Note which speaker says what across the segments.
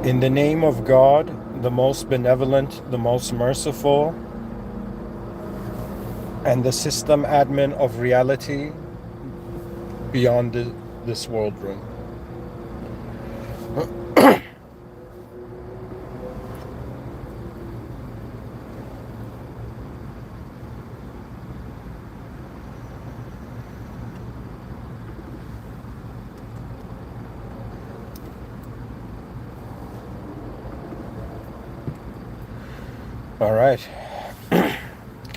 Speaker 1: In the name of God, the most benevolent, the most merciful, and the system admin of reality beyond this world room. All right.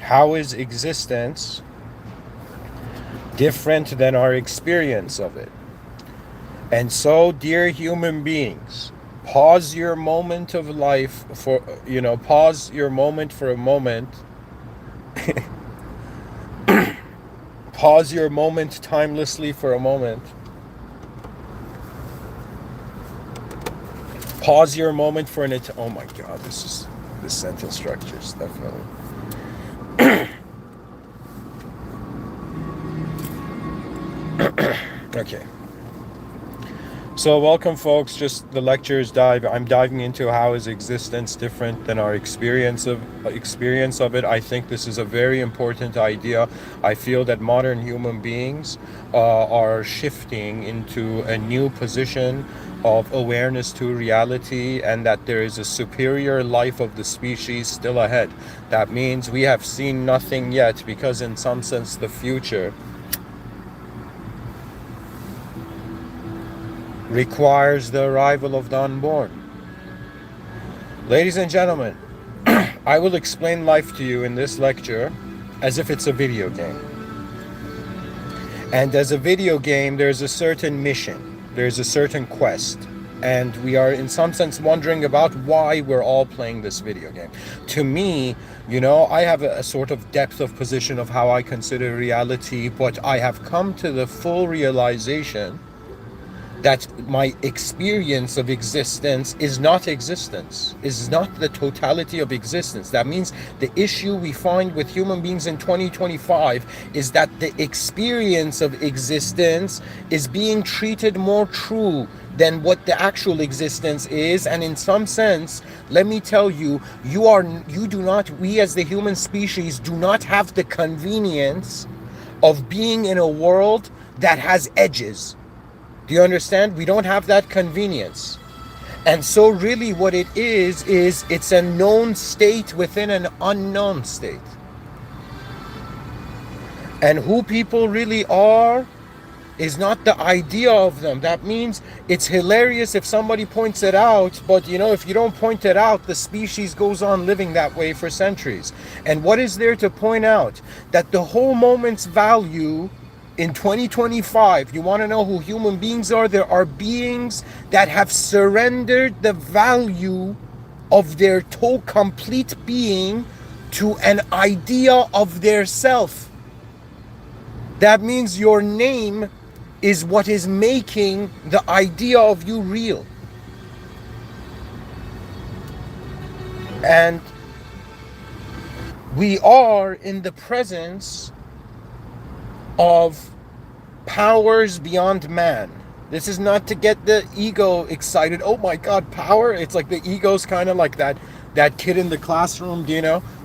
Speaker 1: How is existence different than our experience of it? And so, dear human beings, pause your moment of life pause your moment for a moment. Pause your moment timelessly for a moment. Pause your moment for an oh my god, this sentence structure is definitely okay. So welcome folks, just the lectures I'm diving into how is existence different than our experience of it. I think this is a very important idea. I feel that modern human beings are shifting into a new position of awareness to reality, and that there is a superior life of the species still ahead. That means we have seen nothing yet, because in some sense the future requires the arrival of the unborn. Ladies and gentlemen, I will explain life to you in this lecture as if it's a video game. And as a video game, there's a certain mission, there's a certain quest, and we are in some sense wondering about why we're all playing this video game. To me, I have a sort of depth of position of how I consider reality, but I have come to the full realization that my experience of existence is not existence, is not the totality of existence. That means the issue we find with human beings in 2025 is that the experience of existence is being treated more true than what the actual existence is. And in some sense, let me tell you, we as the human species do not have the convenience of being in a world that has edges. Do you understand? We don't have that convenience. And so really what it is it's a known state within an unknown state. And who people really are is not the idea of them. That means it's hilarious if somebody points it out, but if you don't point it out, the species goes on living that way for centuries. And what is there to point out? That the whole moment's value in 2025, you want to know who human beings are? There are beings that have surrendered the value of their complete being to an idea of their self. That means your name is what is making the idea of you real. And we are in the presence of powers beyond man. This is not to get the ego excited. Oh my god, power. It's like the ego's kind of like that kid in the classroom,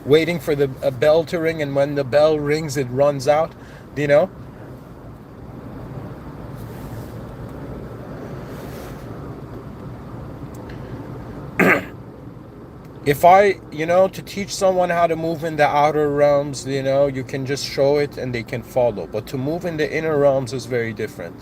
Speaker 1: waiting for the bell to ring, and when the bell rings it runs out. If to teach someone how to move in the outer realms, you can just show it and they can follow. But to move in the inner realms is very different.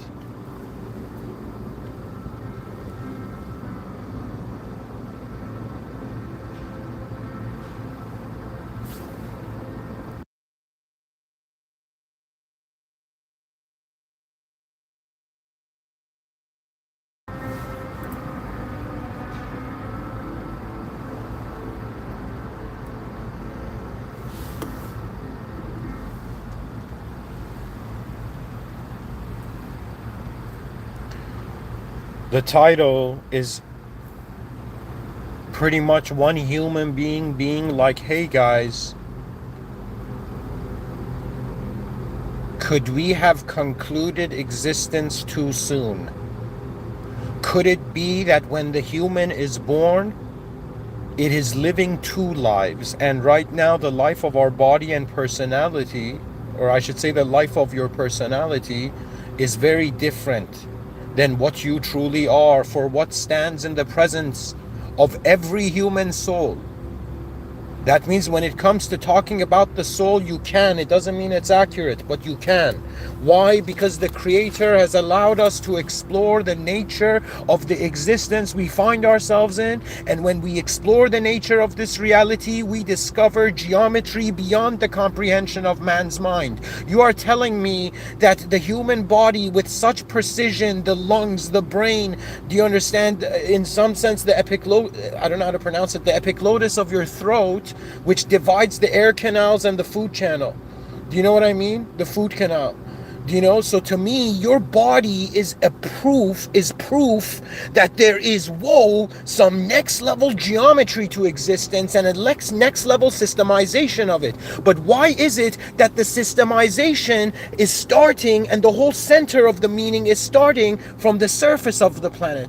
Speaker 1: The title is pretty much one human being like, hey guys, could we have concluded existence too soon? Could it be that when the human is born, it is living two lives, and right now the life of our body and personality, or I should say the life of your personality, is very different than what you truly are, for what stands in the presence of every human soul. That means when it comes to talking about the soul, you can. It doesn't mean it's accurate, but you can. Why? Because the Creator has allowed us to explore the nature of the existence we find ourselves in. And when we explore the nature of this reality, we discover geometry beyond the comprehension of man's mind. You are telling me that the human body, with such precision, the lungs, the brain, do you understand, in some sense, the I don't know how to pronounce it, the epiglottis of your throat, which divides the air canals and the food channel. Do you know what I mean? The food canal. Do you know? So to me, your body is proof that there is, some next level geometry to existence and a next level systemization of it. But why is it that the systemization is starting and the whole center of the meaning is starting from the surface of the planet?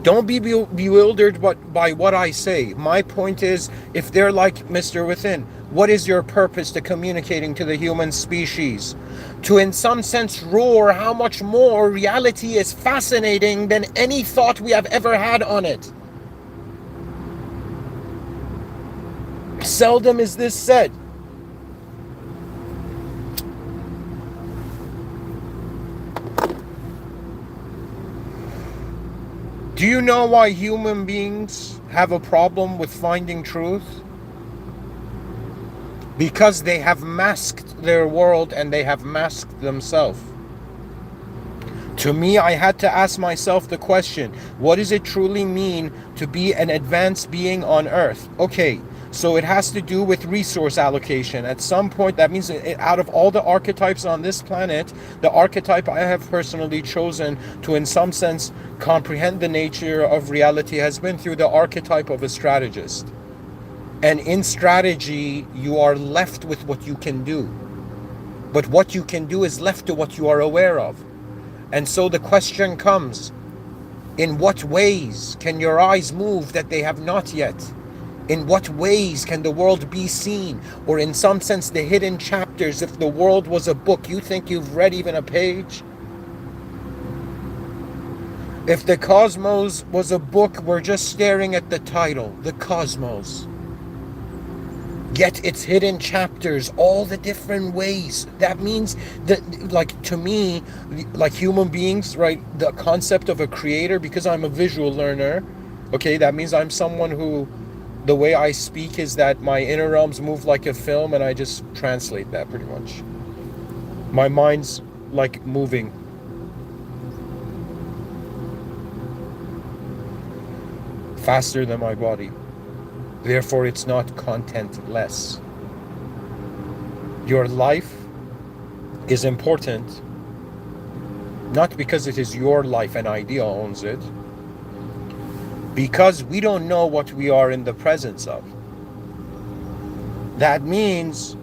Speaker 1: Don't be bewildered by what I say. My point is, if they're like Mr. Within, what is your purpose to communicating to the human species? To, in some sense, roar how much more reality is fascinating than any thought we have ever had on it. Seldom is this said. Do you know why human beings have a problem with finding truth? Because they have masked their world and they have masked themselves. To me, I had to ask myself the question, what does it truly mean to be an advanced being on Earth? Okay, so it has to do with resource allocation. At some point, that means out of all the archetypes on this planet, the archetype I have personally chosen to, in some sense, comprehend the nature of reality has been through the archetype of a strategist. And in strategy, you are left with what you can do. But what you can do is left to what you are aware of. And so the question comes, in what ways can your eyes move that they have not yet? In what ways can the world be seen? Or in some sense, the hidden chapters, if the world was a book, you think you've read even a page? If the cosmos was a book, we're just staring at the title, the cosmos. Yet its hidden chapters, all the different ways. That means that, like, to me, like human beings, right, the concept of a creator, because I'm a visual learner, okay, that means I'm someone who, the way I speak is that my inner realms move like a film and I just translate that pretty much. My mind's like moving. Faster than my body. Therefore, it's not contentless. Your life is important, not because it is your life and idea owns it, because we don't know what we are in the presence of. That means,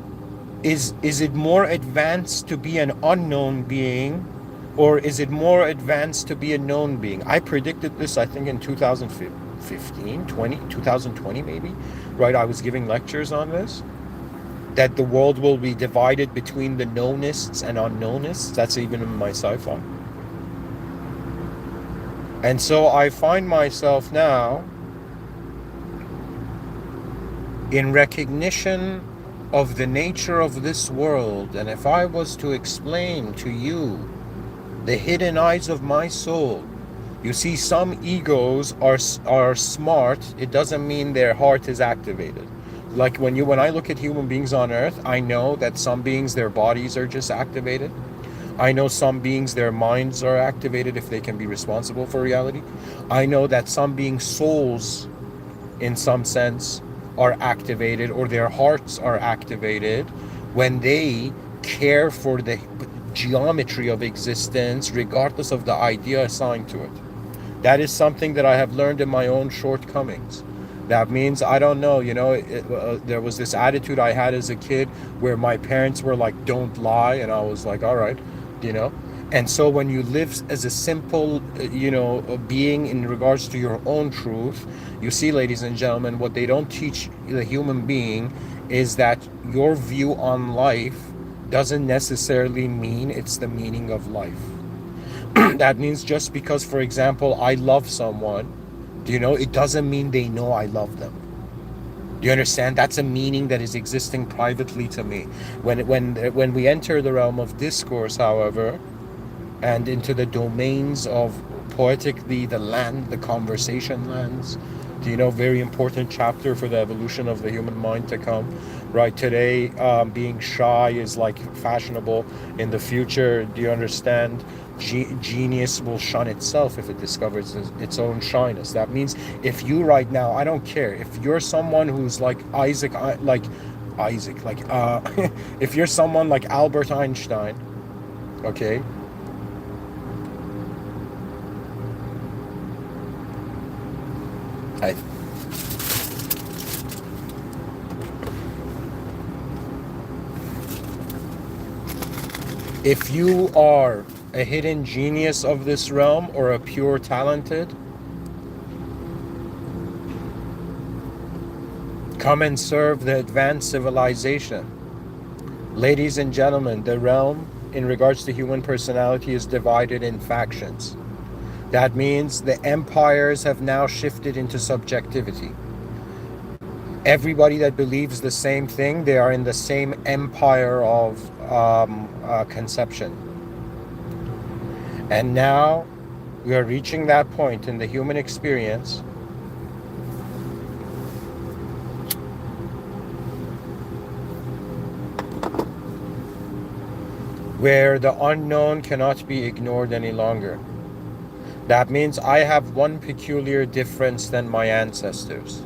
Speaker 1: is it more advanced to be an unknown being, or is it more advanced to be a known being? I predicted this, I think, in 2020 maybe, right? I was giving lectures on this, that the world will be divided between the knownists and unknownists. That's even in my sci-fi. And so I find myself now in recognition of the nature of this world. And if I was to explain to you the hidden eyes of my soul, you see, some egos are smart. It doesn't mean their heart is activated. Like when I look at human beings on Earth, I know that some beings, their bodies are just activated. I know some beings, their minds are activated if they can be responsible for reality. I know that some beings' souls, in some sense, are activated, or their hearts are activated when they care for the geometry of existence, regardless of the idea assigned to it. That is something that I have learned in my own shortcomings. That means, I don't know, there was this attitude I had as a kid where my parents were like, don't lie. And I was like, all right. you know. And so when you live as a simple being in regards to your own truth, you see, ladies and gentlemen, what they don't teach the human being is that your view on life doesn't necessarily mean it's the meaning of life. That means just because, for example, I love someone, it doesn't mean they know I love them. Do you understand? That's a meaning that is existing privately to me. When we enter the realm of discourse, however, and into the domains of poetically the conversation lands, very important chapter for the evolution of the human mind to come. Right today, being shy is like fashionable. In the future, do you understand? Genius will shun itself if it discovers its own shyness. That means if you right now, I don't care if you're someone who's like Isaac, if you're someone like Albert Einstein, okay. I If you are a hidden genius of this realm or a pure talented, come and serve the advanced civilization. Ladies and gentlemen, the realm in regards to human personality is divided in factions. That means the empires have now shifted into subjectivity. Everybody that believes the same thing, they are in the same empire of conception. And now we are reaching that point in the human experience where the unknown cannot be ignored any longer. That means I have one peculiar difference than my ancestors.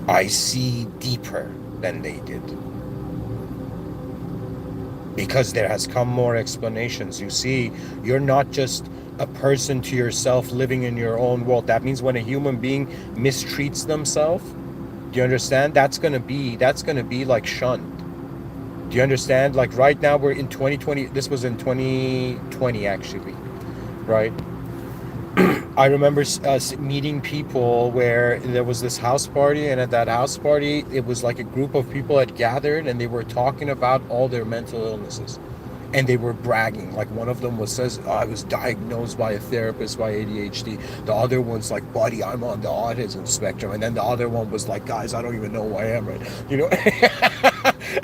Speaker 1: I see deeper than they did. Because there has come more explanations. You see, you're not just a person to yourself living in your own world. That means when a human being mistreats themselves, do you understand? That's gonna be like shunned. Do you understand? Like right now we're in 2020. This was in 2020 actually, right? I remember meeting people where there was this house party, and at that house party, it was like a group of people had gathered, and they were talking about all their mental illnesses, and they were bragging. Like one of them says, oh, I was diagnosed by a therapist by ADHD. The other one's like, buddy, I'm on the autism spectrum. And then the other one was like, guys, I don't even know who I am, right?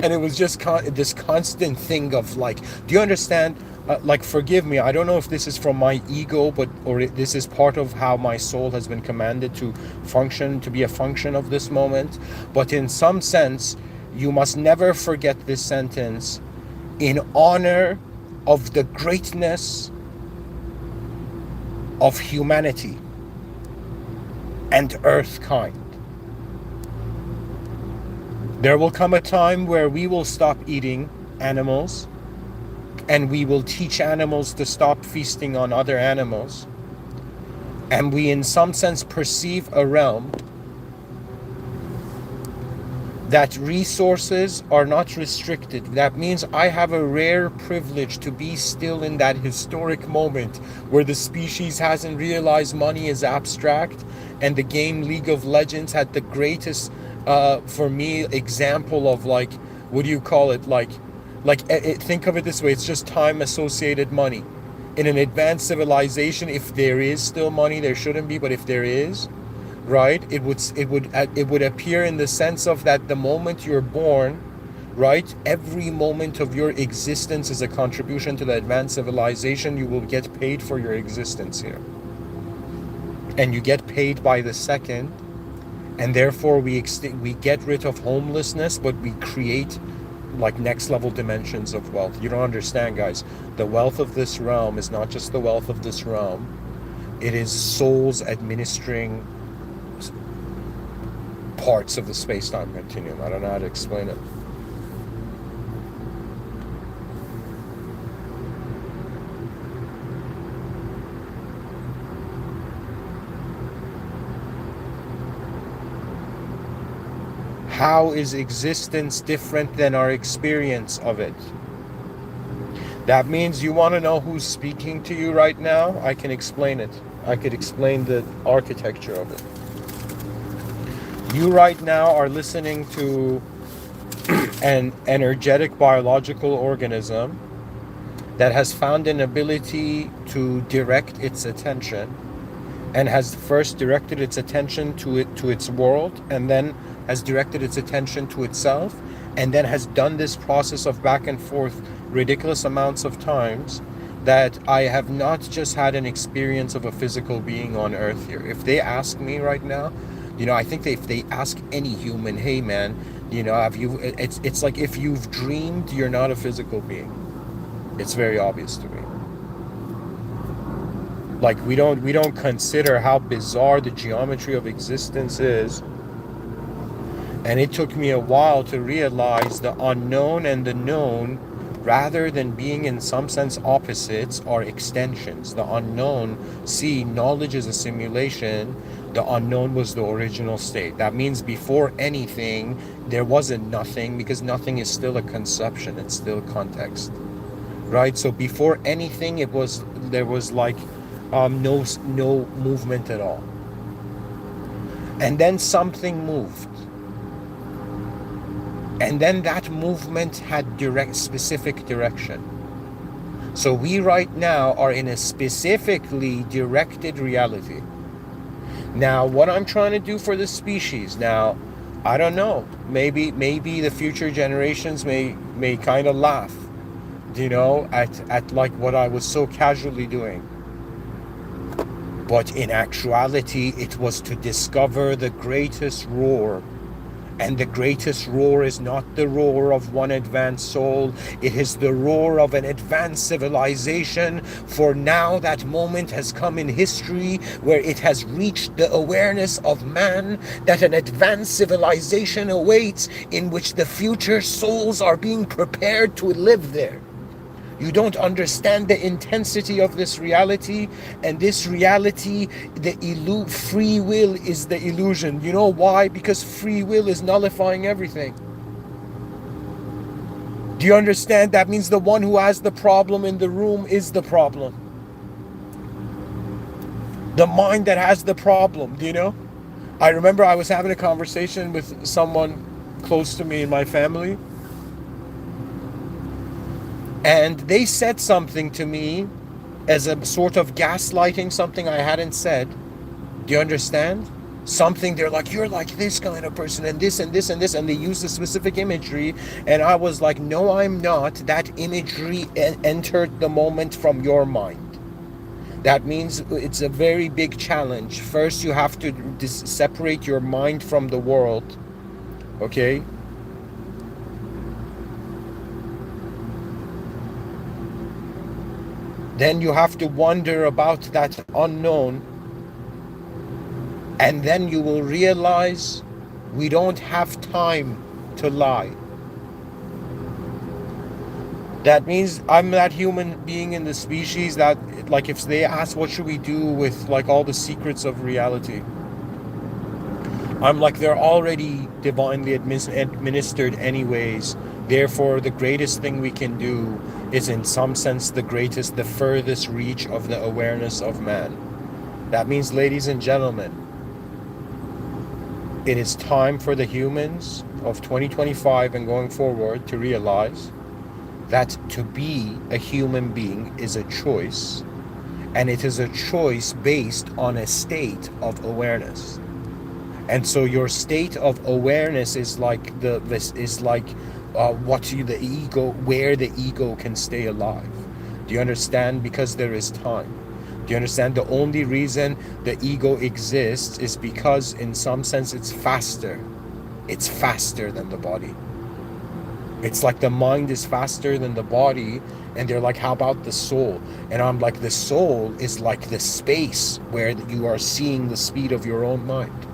Speaker 1: And it was just this constant thing of like, do you understand? Like, forgive me, I don't know if this is from my ego, or this is part of how my soul has been commanded to function, to be a function of this moment. But in some sense, you must never forget this sentence: in honor of the greatness of humanity and earthkind. There will come a time where we will stop eating animals, and we will teach animals to stop feasting on other animals. And we, in some sense, perceive a realm that resources are not restricted. That means I have a rare privilege to be still in that historic moment where the species hasn't realized money is abstract, and the game League of Legends had the greatest, for me, example of like, what do you call it? Think of it this way: it's just time-associated money. In an advanced civilization, if there is still money, there shouldn't be, but if there is, right, it would appear in the sense of that the moment you're born, right, every moment of your existence is a contribution to the advanced civilization. You will get paid for your existence here, and you get paid by the second, and therefore we get rid of homelessness, but we create like next level dimensions of wealth. You don't understand, guys. The wealth of this realm is not just the wealth of this realm. It is souls administering parts of the space-time continuum. I don't know how to explain it. How is existence different than our experience of it? That means you want to know who's speaking to you right now? I can explain it. I could explain the architecture of it. You right now are listening to an energetic biological organism that has found an ability to direct its attention, and has first directed its attention to its world, and then has directed its attention to itself, and then has done this process of back and forth ridiculous amounts of times, that I have not just had an experience of a physical being on earth here. If they ask me right now, I think if they ask any human, hey man, have you, it's like, if you've dreamed, you're not a physical being. It's very obvious to me. Like, we don't consider how bizarre the geometry of existence is. And it took me a while to realize the unknown and the known, rather than being in some sense opposites, are extensions. The unknown, knowledge is a simulation. The unknown was the original state. That means before anything, there wasn't nothing, because nothing is still a conception. It's still context, right? So before anything, there was like no movement at all. And then something moved. And then that movement had specific direction. So we right now are in a specifically directed reality. Now, what I'm trying to do for the species, now, I don't know. Maybe the future generations may kind of laugh, at like what I was so casually doing. But in actuality, it was to discover the greatest roar. And the greatest roar is not the roar of one advanced soul. It is the roar of an advanced civilization. For now, that moment has come in history where it has reached the awareness of man that an advanced civilization awaits, in which the future souls are being prepared to live there. You don't understand the intensity of this reality, and this reality, free will is the illusion. You know why? Because free will is nullifying everything. Do you understand? That means the one who has the problem in the room is the problem. The mind that has the problem, I remember I was having a conversation with someone close to me in my family, and they said something to me as a sort of gaslighting something I hadn't said. Do you understand? Something, they're like, you're like this kind of person, and this and this and this, and they use the specific imagery, and I was like, no, I'm not. That imagery entered the moment from your mind. That means it's a very big challenge. First, you have to separate your mind from the world, okay? Then you have to wonder about that unknown. And then you will realize we don't have time to lie. That means I'm that human being in the species that, like, if they ask what should we do with like all the secrets of reality, I'm like, they're already divinely administered anyways. Therefore, the greatest thing we can do is in some sense the furthest reach of the awareness of man. That means, ladies and gentlemen, it is time for the humans of 2025 and going forward to realize that to be a human being is a choice, and it is a choice based on a state of awareness. And so your state of awareness is like where the ego can stay alive. Do you understand? Because there is time. Do you understand? The only reason the ego exists is because in some sense it's faster. It's faster than the body. It's like the mind is faster than the body, and they're like, how about the soul? And I'm like, the soul is like the space where you are seeing the speed of your own mind,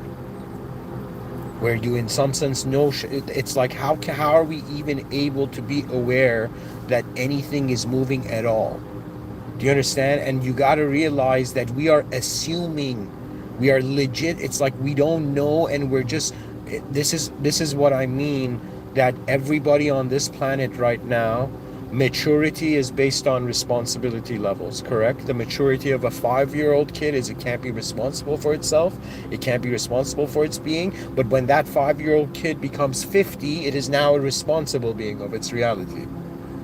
Speaker 1: where you in some sense know. It's like, how are we even able to be aware that anything is moving at all? Do you understand? And you got to realize that we are assuming, we are legit. It's like we don't know, and we're just This is what I mean, that everybody on this planet right now, maturity is based on responsibility levels, correct? The maturity of a 5-year-old kid is it can't be responsible for itself, it can't be responsible for its being, but when that 5-year-old kid becomes 50, it is now a responsible being of its reality.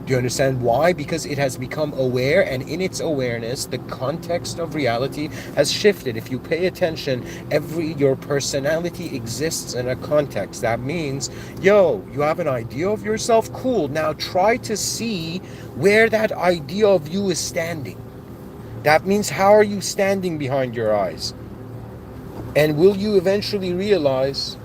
Speaker 1: Do you understand why? Because it has become aware, and in its awareness, the context of reality has shifted. If you pay attention, your personality exists in a context. That means, yo, you have an idea of yourself? Cool. Now try to see where that idea of you is standing. That means, how are you standing behind your eyes? And will you eventually realize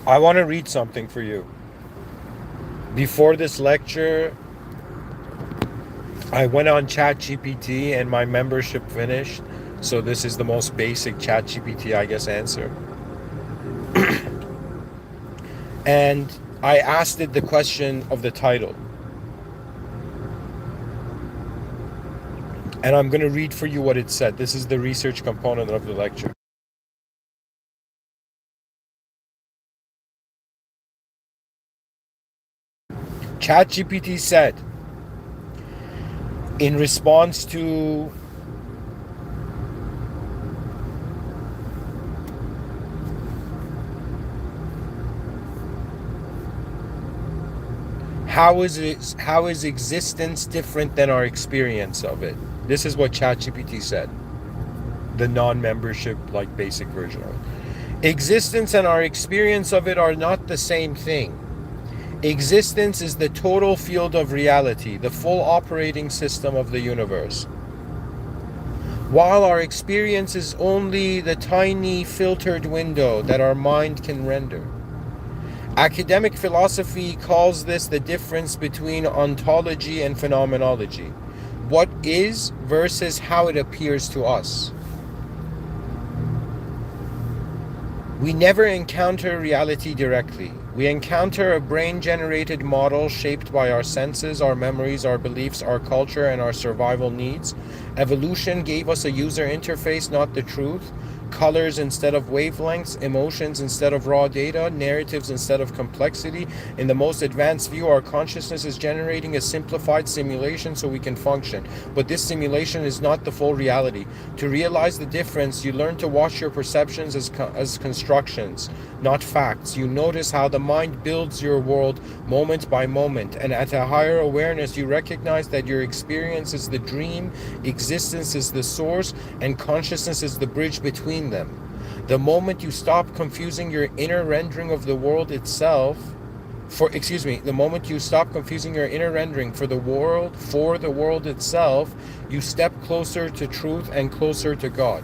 Speaker 1: I want to read something for you. Before this lecture, I went on ChatGPT and my membership finished. So this is the most basic ChatGPT, I guess, answer. And I asked it the question of the title. And I'm going to read for you what it said. This is the research component of the lecture. ChatGPT said, in response to how is existence different than our experience of it? This is what ChatGPT said. The non-membership, like, basic version of it. Existence and our experience of it are not the same thing. Existence is the total field of reality, the full operating system of the universe, while our experience is only the tiny filtered window that our mind can render. Academic philosophy calls this the difference between ontology and phenomenology. What is versus how it appears to us. We never encounter reality directly. We encounter a brain-generated model shaped by our senses, our memories, our beliefs, our culture, and our survival needs. Evolution gave us a user interface, not the truth. Colors instead of wavelengths, emotions instead of raw data, narratives instead of complexity. In the most advanced view, our consciousness is generating a simplified simulation so we can function. But this simulation is not the full reality. To realize the difference, you learn to watch your perceptions as constructions, not facts. You notice how the mind builds your world moment by moment, and at a higher awareness, you recognize that your experience is the dream, existence is the source, and consciousness is the bridge between them. The moment you stop confusing your inner rendering of the world itself the moment you stop confusing your inner rendering for the world itself, you step closer to truth and closer to God.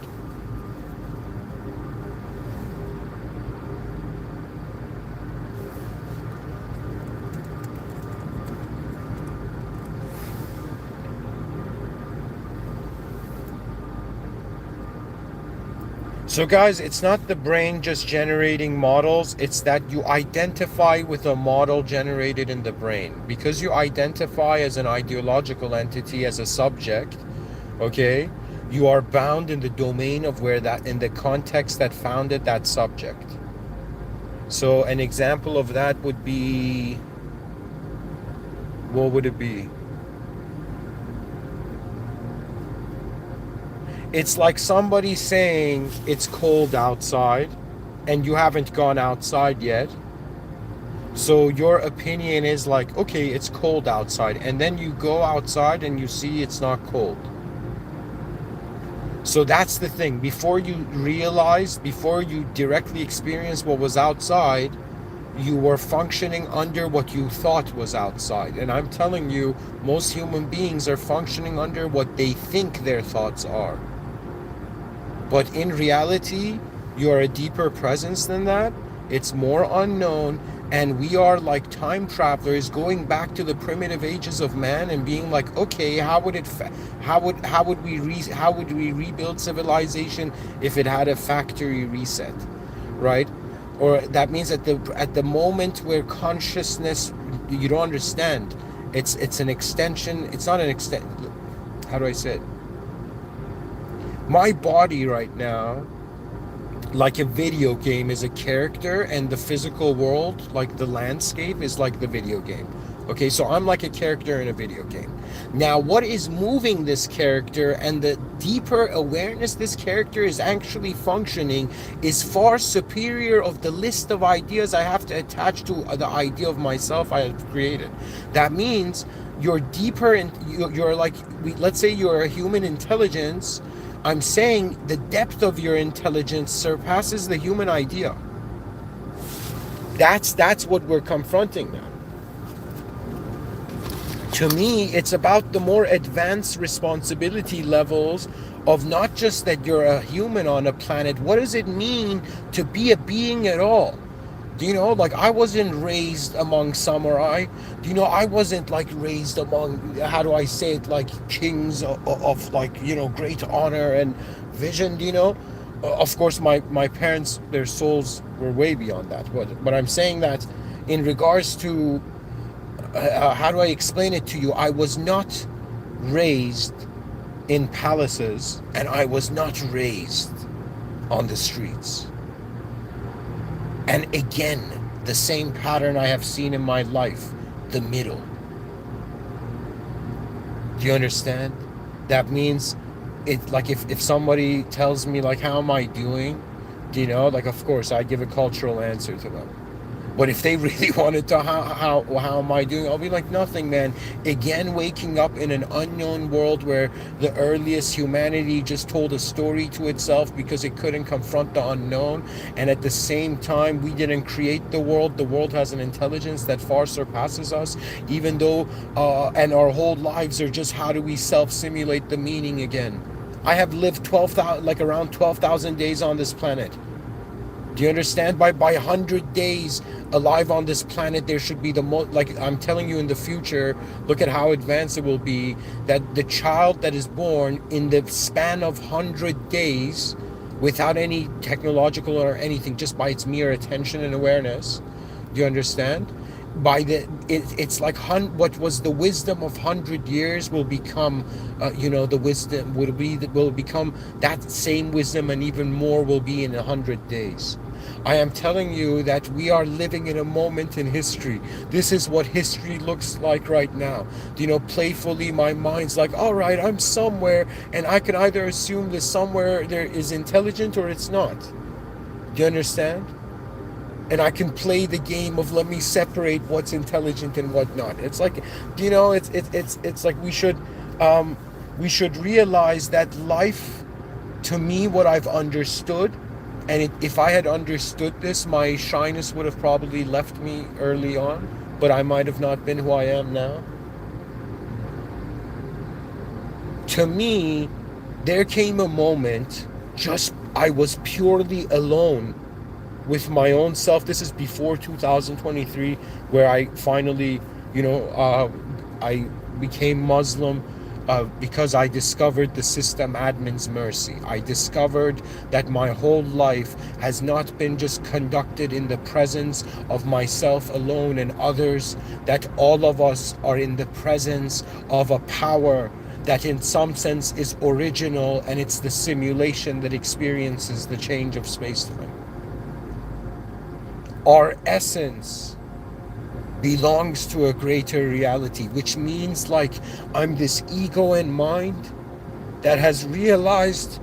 Speaker 1: So guys, it's not the brain just generating models, it's that you identify with a model generated in the brain. Because you identify as an ideological entity, as a subject, okay, you are bound in the domain of in the context that founded that subject. So an example of that would be, what would it be? It's like somebody saying it's cold outside and you haven't gone outside yet. So your opinion is like, okay, it's cold outside. And then you go outside and you see it's not cold. So that's the thing. Before you directly experience what was outside, You were functioning under what you thought was outside. And I'm telling you, most human beings are functioning under what they think their thoughts are. But in reality, you are a deeper presence than that. It's more unknown, and we are like time travelers going back to the primitive ages of man and being like, okay, how would we rebuild civilization if it had a factory reset, right? Or that means at the moment where consciousness, you don't understand, it's an extension. It's not an extent. How do I say it? My body right now, like a video game, is a character, and the physical world, like the landscape, is like the video game. Okay, so I'm like a character in a video game. Now, what is moving this character and the deeper awareness this character is actually functioning is far superior of the list of ideas I have to attach to the idea of myself I have created. That means you're deeper, and you're like, let's say you're a human intelligence. I'm saying the depth of your intelligence surpasses the human idea. That's what we're confronting now. To me, it's about the more advanced responsibility levels of not just that you're a human on a planet. What does it mean to be a being at all? Do you know, like, I wasn't raised among samurai. Do you know, I wasn't like raised among, how do I say it, like kings of like, you know, great honor and vision, do you know? Of course, my parents, their souls were way beyond that. But I'm saying that in regards to, how do I explain it to you? I was not raised in palaces, and I was not raised on the streets. And again, the same pattern I have seen in my life, the middle. Do you understand? That means, it like, if somebody tells me like, how am I doing? Do you know? Like, of course, I give a cultural answer to them. But if they really wanted to, how am I doing? I'll be like, nothing, man. Again, waking up in an unknown world where the earliest humanity just told a story to itself because it couldn't confront the unknown. And at the same time, we didn't create the world. The world has an intelligence that far surpasses us, even though, and our whole lives are just, how do we self-simulate the meaning again? I have lived 12,000, like around 12,000 days on this planet. Do you understand? By 100 days alive on this planet, there should be the most, like I'm telling you, in the future, look at how advanced it will be, that the child that is born in the span of 100 days, without any technological or anything, just by its mere attention and awareness, do you understand? By it's like what was the wisdom of 100 years will become, the wisdom will become that same wisdom, and even more will be in 100 days. I am telling you that we are living in a moment in history. This is what history looks like right now. You know, playfully, my mind's like, all right, I'm somewhere, and I can either assume that somewhere there is intelligent or it's not. Do you understand? And I can play the game of, let me separate what's intelligent and what not. It's like, you know, it's like we should realize that life, to me, what I've understood, and if I had understood this, my shyness would have probably left me early on, but I might have not been who I am now. To me, there came a moment, I was purely alone with my own self. This is before 2023, where I finally, I became Muslim, because I discovered the system admin's mercy. I discovered that my whole life has not been just conducted in the presence of myself alone and others, that all of us are in the presence of a power that in some sense is original, and it's the simulation that experiences the change of space-time. Our essence belongs to a greater reality, which means, like, I'm this ego and mind that has realized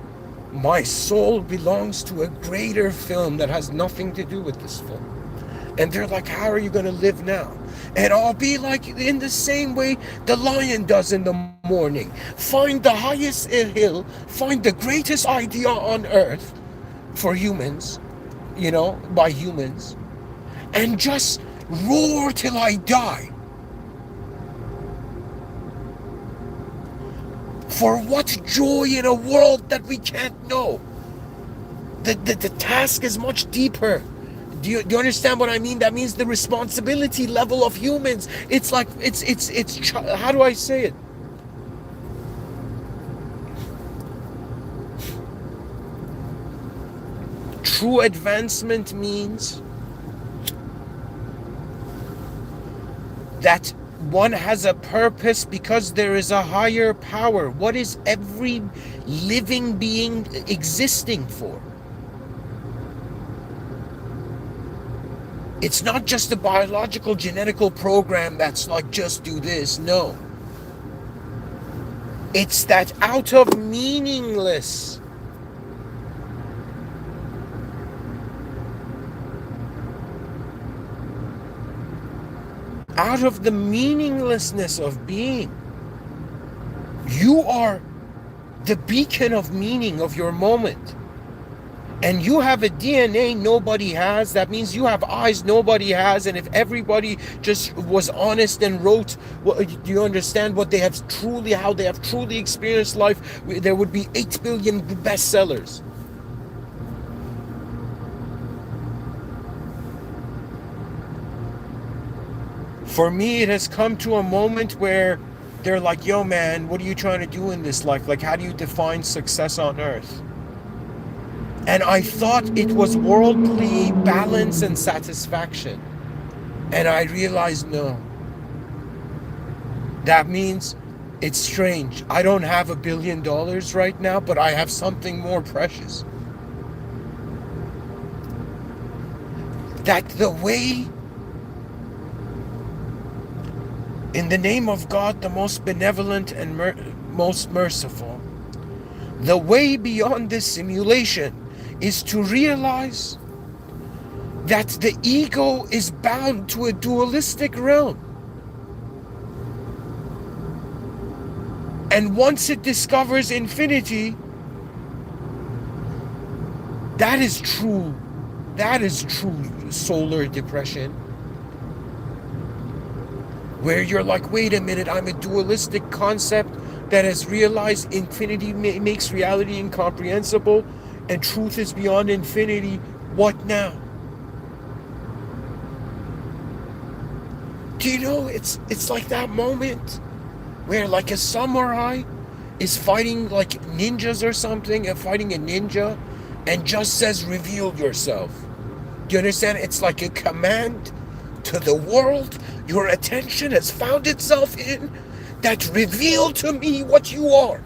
Speaker 1: my soul belongs to a greater film that has nothing to do with this film. And they're like, how are you going to live now? And I'll be like, in the same way the lion does in the morning. Find the highest hill, find the greatest idea on earth for humans, by humans, and just roar till I die. For what joy in a world that we can't know? The task is much deeper. Do you understand what I mean? That means the responsibility level of humans. It's like, it's how do I say it? True advancement means that one has a purpose because there is a higher power. What is every living being existing for? It's not just a biological genetical program that's like, just do this. No. It's that out of meaningless, out of the meaninglessness of being, you are the beacon of meaning of your moment. And you have a DNA nobody has. That means you have eyes nobody has. And if everybody just was honest and wrote, well, do you understand what they have truly, how they have truly experienced life, there would be 8 billion bestsellers. For me, it has come to a moment where they're like, yo, man, what are you trying to do in this life? Like, how do you define success on earth? And I thought it was worldly balance and satisfaction. And I realized, no. That means it's strange. I don't have $1 billion right now, but I have something more precious. That the way, in the name of God, the most benevolent and most merciful, the way beyond this simulation is to realize that the ego is bound to a dualistic realm. And once it discovers infinity, that is true. That is true solar depression. Where you're like, wait a minute, I'm a dualistic concept that has realized infinity makes reality incomprehensible and truth is beyond infinity. What now? Do you know, it's like that moment where like a samurai is fighting like ninjas or something, and fighting a ninja and just says, reveal yourself. Do you understand? It's like a command to the world your attention has found itself in, that reveal to me what you are.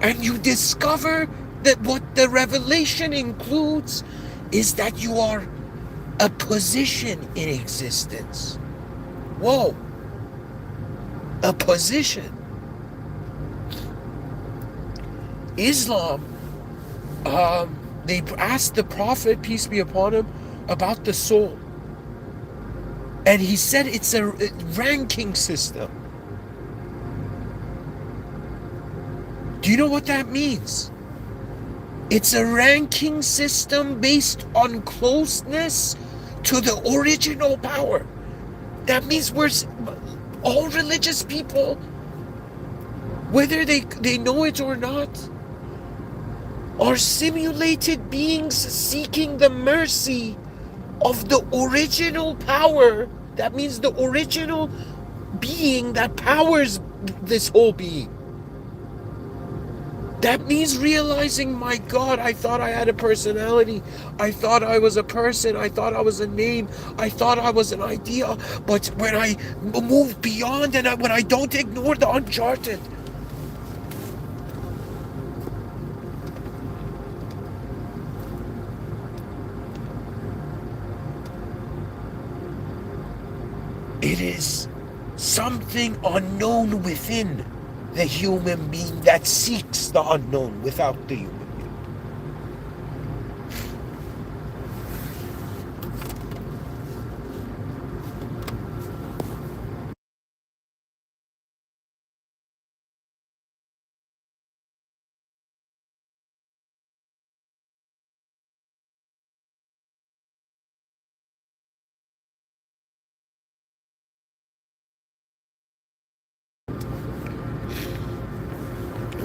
Speaker 1: And you discover that what the revelation includes is that you are a position in existence. Whoa. A position. Islam, they asked the Prophet, peace be upon him, about the soul. And he said it's a ranking system. Do you know what that means? It's a ranking system based on closeness to the original power. That means we're all religious people, whether they know it or not, are simulated beings seeking the mercy of the original power. That means the original being that powers this whole being. That means realizing, my God, I thought I had a personality. I thought I was a person. I thought I was a name. I thought I was an idea. But when I move beyond and when I don't ignore the uncharted, it is something unknown within the human being that seeks the unknown without the human.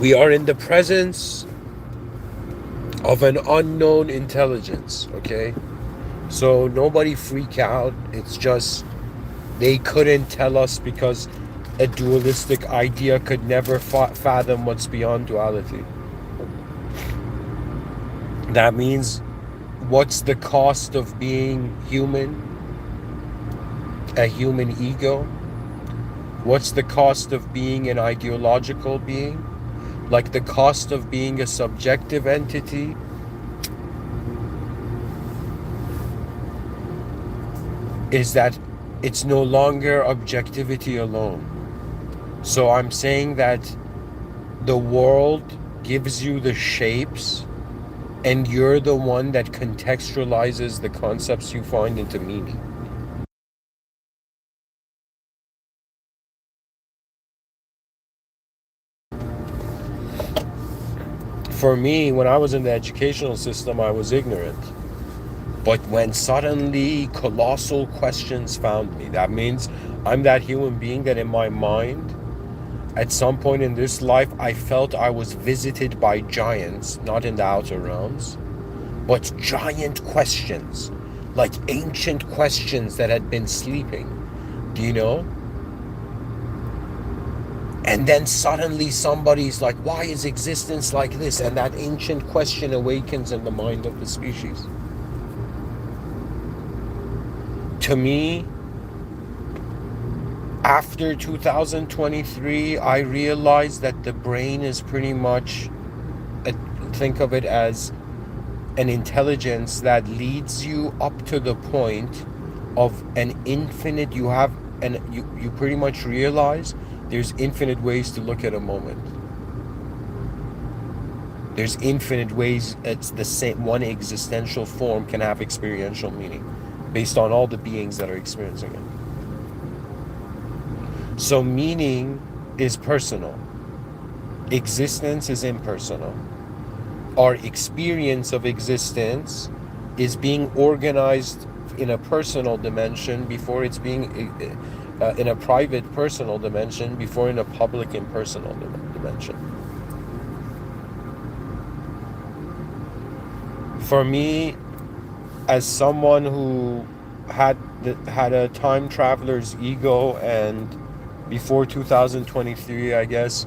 Speaker 1: We are in the presence of an unknown intelligence, okay? So nobody freak out. It's just they couldn't tell us because a dualistic idea could never fathom what's beyond duality. That means, what's the cost of being human? A human ego? What's the cost of being an ideological being? Like the cost of being a subjective entity is that it's no longer objectivity alone. So I'm saying that the world gives you the shapes and you're the one that contextualizes the concepts you find into meaning. For me, when I was in the educational system, I was ignorant. But when suddenly colossal questions found me, that means I'm that human being that in my mind, at some point in this life, I felt I was visited by giants, not in the outer realms, but giant questions, like ancient questions that had been sleeping. Do you know? And then suddenly somebody's like, why is existence like this? And that ancient question awakens in the mind of the species. To me, after 2023, I realized that the brain is pretty much, think of it as an intelligence that leads you up to the point of an infinite, and you pretty much realize there's infinite ways to look at a moment. There's infinite ways it's the same, one existential form can have experiential meaning based on all the beings that are experiencing it. So meaning is personal. Existence is impersonal. Our experience of existence is being organized in a personal dimension before it's being in a private personal dimension before in a public impersonal dimension. For me, as someone who had a time traveler's ego, and before 2023, I guess,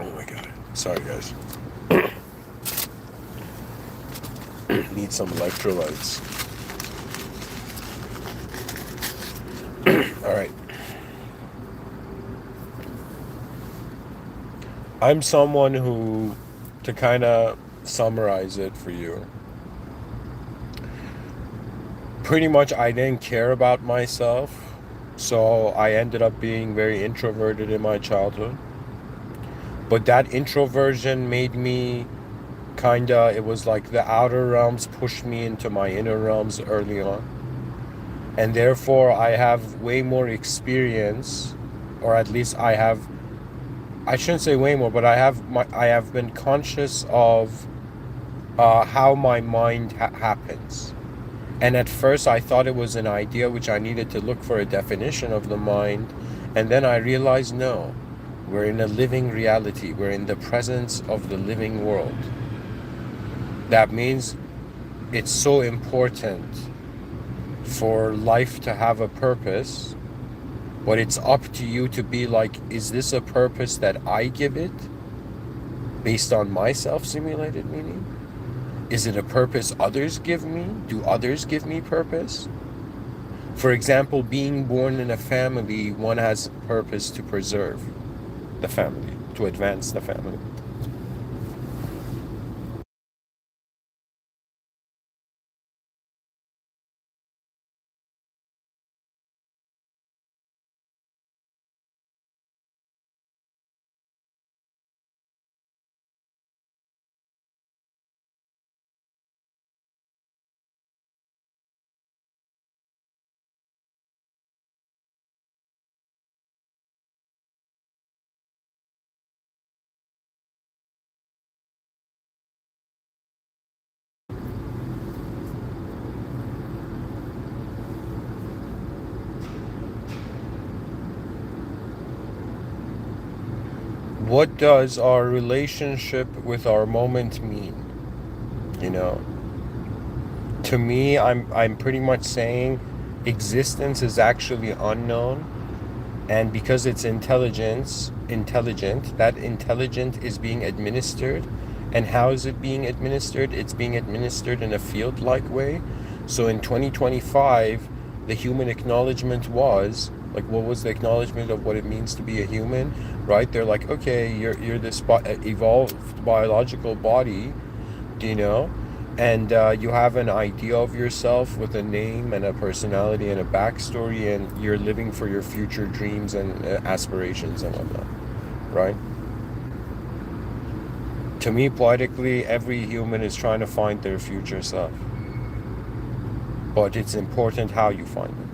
Speaker 1: oh my god, sorry guys, need some electrolytes. All right, I'm someone who, to kind of summarize it for you, pretty much I didn't care about myself, so I ended up being very introverted in my childhood. But that introversion made me kinda, it was like the outer realms pushed me into my inner realms early on. And therefore I have way more experience, or at least I shouldn't say way more, but I have been conscious of how my mind happens. And at first I thought it was an idea which I needed to look for a definition of the mind. And then I realized, no, we're in a living reality. We're in the presence of the living world. That means it's so important for life to have a purpose, but it's up to you to be like, is this a purpose that I give it based on my self-simulated meaning? Is it a purpose others give me? Do others give me purpose? For example, being born in a family, one has purpose to preserve the family, to advance the family. What does our relationship with our moment mean? You know, to me, I'm pretty much saying existence is actually unknown, and because it's intelligent, that intelligent is being administered. And how is it being administered? It's being administered in a field-like way. So in 2025, the human acknowledgement was like, what was the acknowledgement of what it means to be a human, right? They're like, okay, you're this evolved biological body, you know, and you have an idea of yourself with a name and a personality and a backstory, and you're living for your future dreams and aspirations and whatnot, right? To me, poetically, every human is trying to find their future self, but it's important how you find it.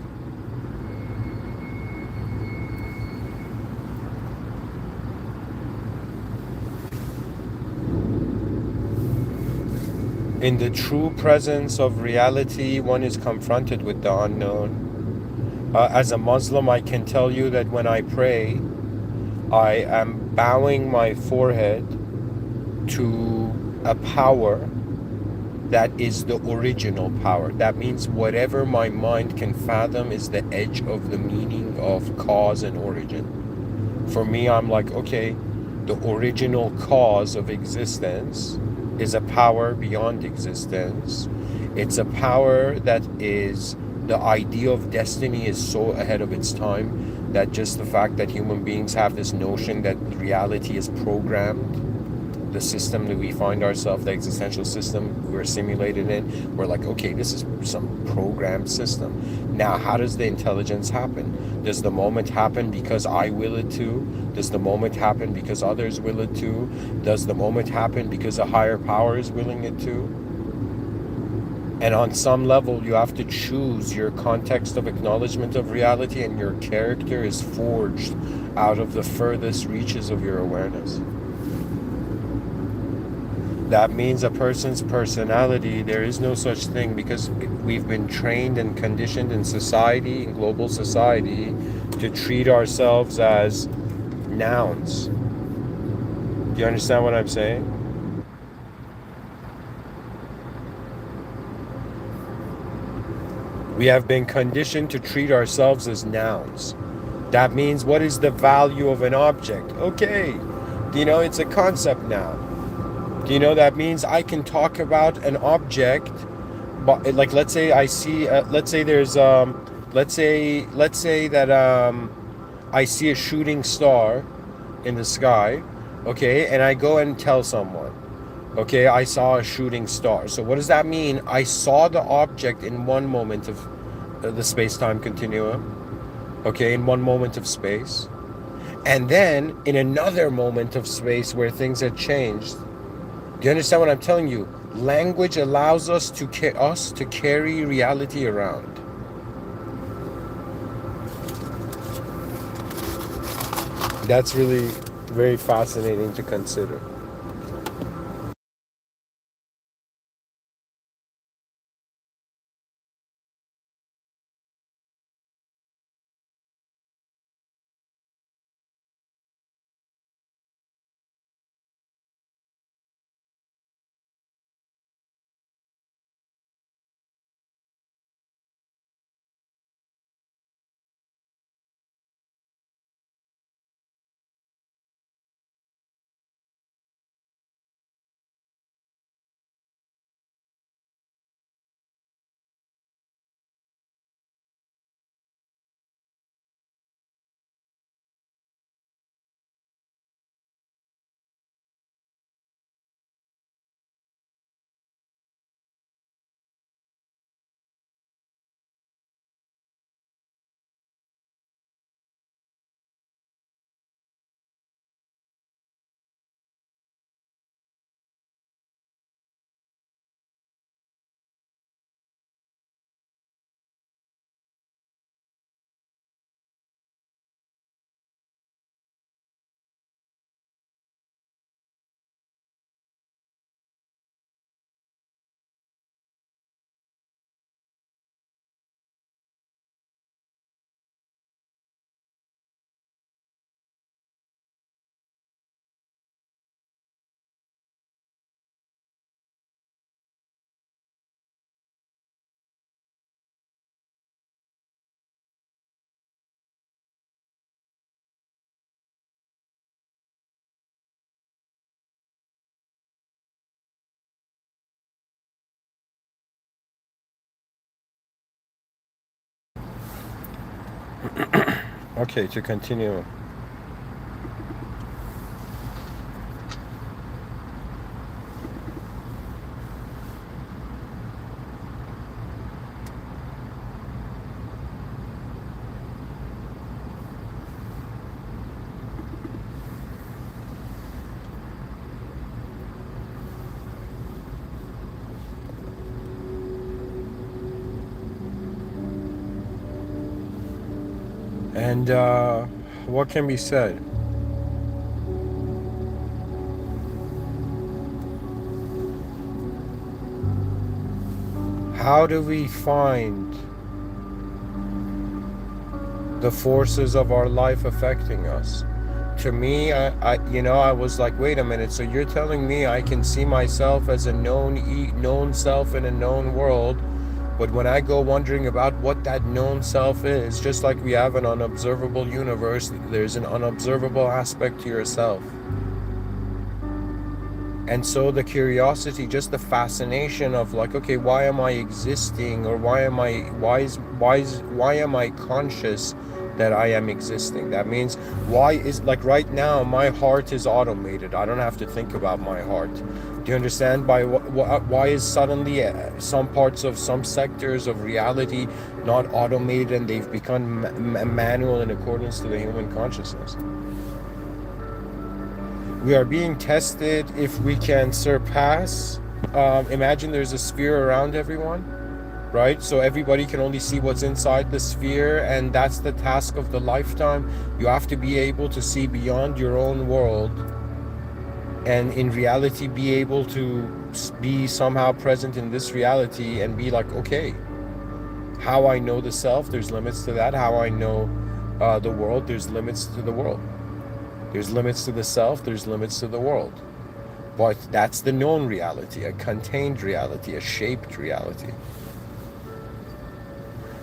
Speaker 1: In the true presence of reality, one is confronted with the unknown. As a Muslim, I can tell you that when I pray, I am bowing my forehead to a power that is the original power. That means whatever my mind can fathom is the edge of the meaning of cause and origin. For me, I'm like, okay, the original cause of existence is a power beyond existence. It's a power that is, the idea of destiny is so ahead of its time that just the fact that human beings have this notion that reality is programmed, the system that we find ourselves, the existential system we're simulated in, we're like, okay, this is some programmed system. Now, how does the intelligence happen? Does the moment happen because I will it to? Does the moment happen because others will it to? Does the moment happen because a higher power is willing it to? And on some level, you have to choose your context of acknowledgement of reality, and your character is forged out of the furthest reaches of your awareness. That means a person's personality, there is no such thing, because we've been trained and conditioned in society, in global society, to treat ourselves as nouns. Do you understand what I'm saying? We have been conditioned to treat ourselves as nouns. That means, what is the value of an object? Okay, it's a concept now. That means I can talk about an object, but like, let's say I see, let's say there's, let's say that I see a shooting star in the sky, okay, and I go and tell someone, okay, I saw a shooting star. So what does that mean? I saw the object in one moment of the space-time continuum, okay, in one moment of space, and then in another moment of space where things had changed. Do you understand what I'm telling you? Language allows us to carry reality around. That's really very fascinating to consider. Okay, to continue. And what can be said? How do we find the forces of our life affecting us? To me, I was like, wait a minute. So you're telling me I can see myself as a known self in a known world, but when I go wondering about what that known self is, just like we have an unobservable universe, there's an unobservable aspect to yourself. And so the curiosity, just the fascination of like, okay, why am I existing, or why am I conscious that I am existing? That means, why is, like, right now my heart is automated. I don't have to think about my heart. Do you understand? Why is suddenly some parts of some sectors of reality not automated, and they've become manual in accordance to the human consciousness? We are being tested if we can surpass. Imagine there's a sphere around everyone, right? So everybody can only see what's inside the sphere, and that's the task of the lifetime. You have to be able to see beyond your own world, and in reality be able to be somehow present in this reality and be like, okay, how I know the self, there's limits to that. How I know the world, there's limits to the world. There's limits to the self, there's limits to the world. But that's the known reality, a contained reality, a shaped reality,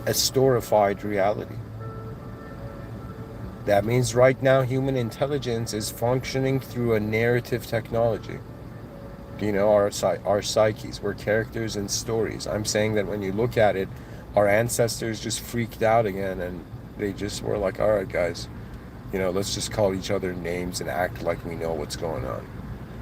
Speaker 1: a storified reality. That means right now human intelligence is functioning through a narrative technology. Our psyches, we're characters and stories. I'm saying that when you look at it, our ancestors just freaked out again, and they just were like, all right, guys, let's just call each other names and act like we know what's going on.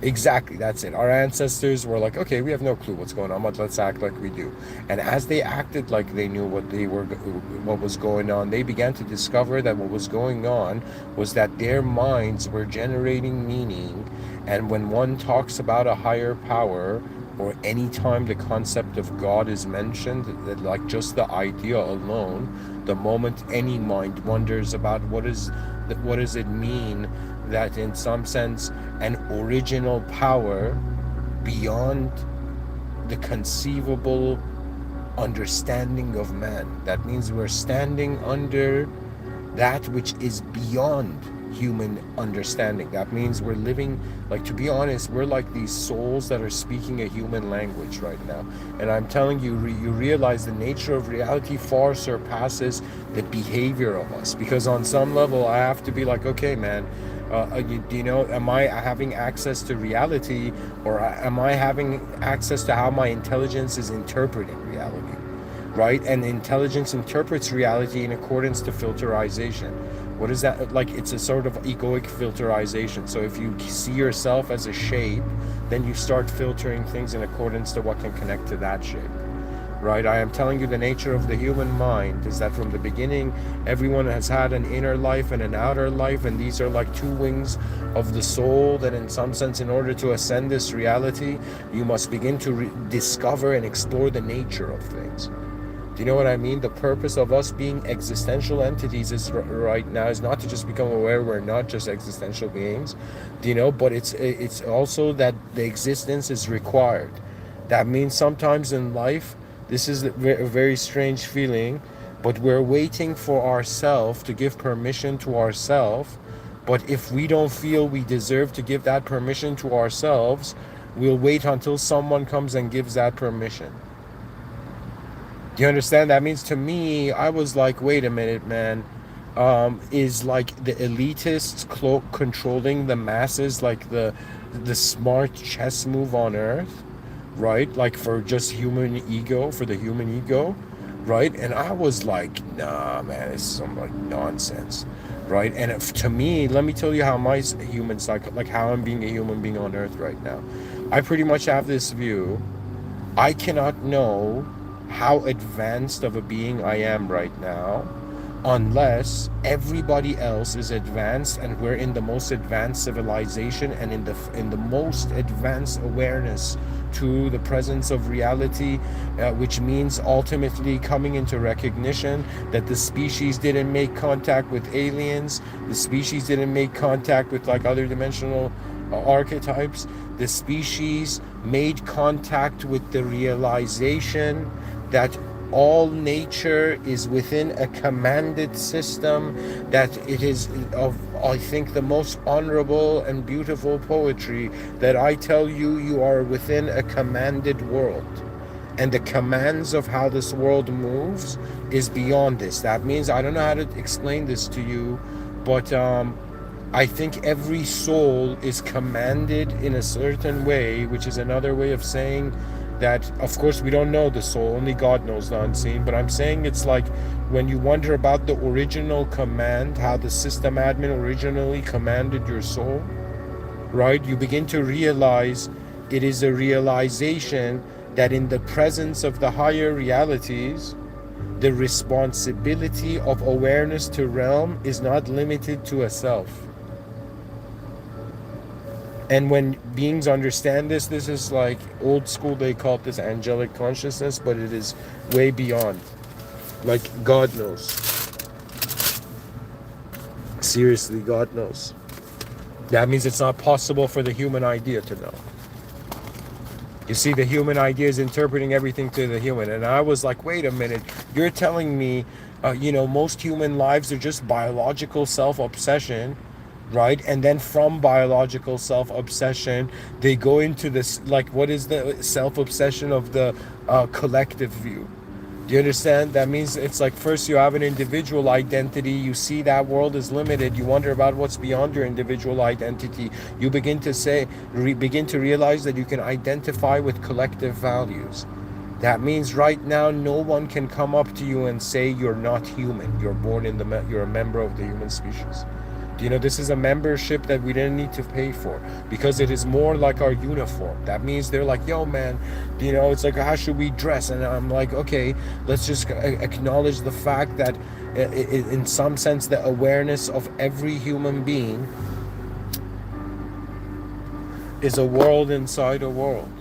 Speaker 1: Exactly, that's it. Our ancestors were like, okay, we have no clue what's going on, but let's act like we do. And as they acted like they knew what was going on, they began to discover that what was going on was that their minds were generating meaning. And when one talks about a higher power, or any time the concept of God is mentioned, that, like, just the idea alone, the moment any mind wonders about what does it mean that in some sense an original power beyond the conceivable understanding of man. That means we're standing under that which is beyond human understanding. That means we're living, like, to be honest, we're like these souls that are speaking a human language right now. And I'm telling you, you realize the nature of reality far surpasses the behavior of us. Because on some level, I have to be like, okay, man, am I having access to reality, or am I having access to how my intelligence is interpreting reality? Right? And intelligence interprets reality in accordance to filterization. What is that? Like, it's a sort of egoic filterization. So if you see yourself as a shape, then you start filtering things in accordance to what can connect to that shape. Right? I am telling you, the nature of the human mind is that from the beginning, everyone has had an inner life and an outer life, and these are like two wings of the soul, that in some sense, in order to ascend this reality, you must begin to discover and explore the nature of things. Do you know what I mean? The purpose of us being existential entities is right now is not to just become aware we're not just existential beings, but it's also that the existence is required. That means sometimes in life, this is a very strange feeling, but we're waiting for ourselves to give permission to ourselves. But if we don't feel we deserve to give that permission to ourselves, we'll wait until someone comes and gives that permission. Do you understand? That means, to me, I was like, wait a minute, man. Is like the elitists controlling the masses, like the smart chess move on earth, right? Like for just human ego, for the human ego. right? And I was like, nah, man, it's some like nonsense, right? And to me, let me tell you how my human cycle, like how I'm being a human being on Earth right now. I pretty much have this view. I cannot know how advanced of a being I am right now unless everybody else is advanced and we're in the most advanced civilization and in the most advanced awareness to the presence of reality, which means ultimately coming into recognition that the species didn't make contact with aliens, the species didn't make contact with like other dimensional archetypes. The species made contact with the realization that all nature is within a commanded system, that it is of, I think, the most honorable and beautiful poetry, that I tell you, you are within a commanded world. And the commands of how this world moves is beyond this. That means, I don't know how to explain this to you, but I think every soul is commanded in a certain way, which is another way of saying that, of course, we don't know the soul, only God knows the unseen, but I'm saying it's like when you wonder about the original command, how the system admin originally commanded your soul, right? You begin to realize it is a realization that in the presence of the higher realities, the responsibility of awareness to realm is not limited to a self. And when beings understand this, this is like old school, they call this angelic consciousness, but it is way beyond. Like God knows. Seriously, God knows. That means it's not possible for the human idea to know. You see, the human idea is interpreting everything to the human. And I was like, wait a minute, you're telling me, most human lives are just biological self-obsession, right? And then from biological self-obsession, they go into this, like, what is the self-obsession of the collective view? Do you understand? That means it's like first you have an individual identity, you see that world is limited, you wonder about what's beyond your individual identity. You begin to realize that you can identify with collective values. That means right now no one can come up to you and say you're not human. You're you're a member of the human species. This is a membership that we didn't need to pay for because it is more like our uniform. That means they're like, yo, man, it's like, how should we dress? And I'm like, okay, let's just acknowledge the fact that in some sense, the awareness of every human being is a world inside a world.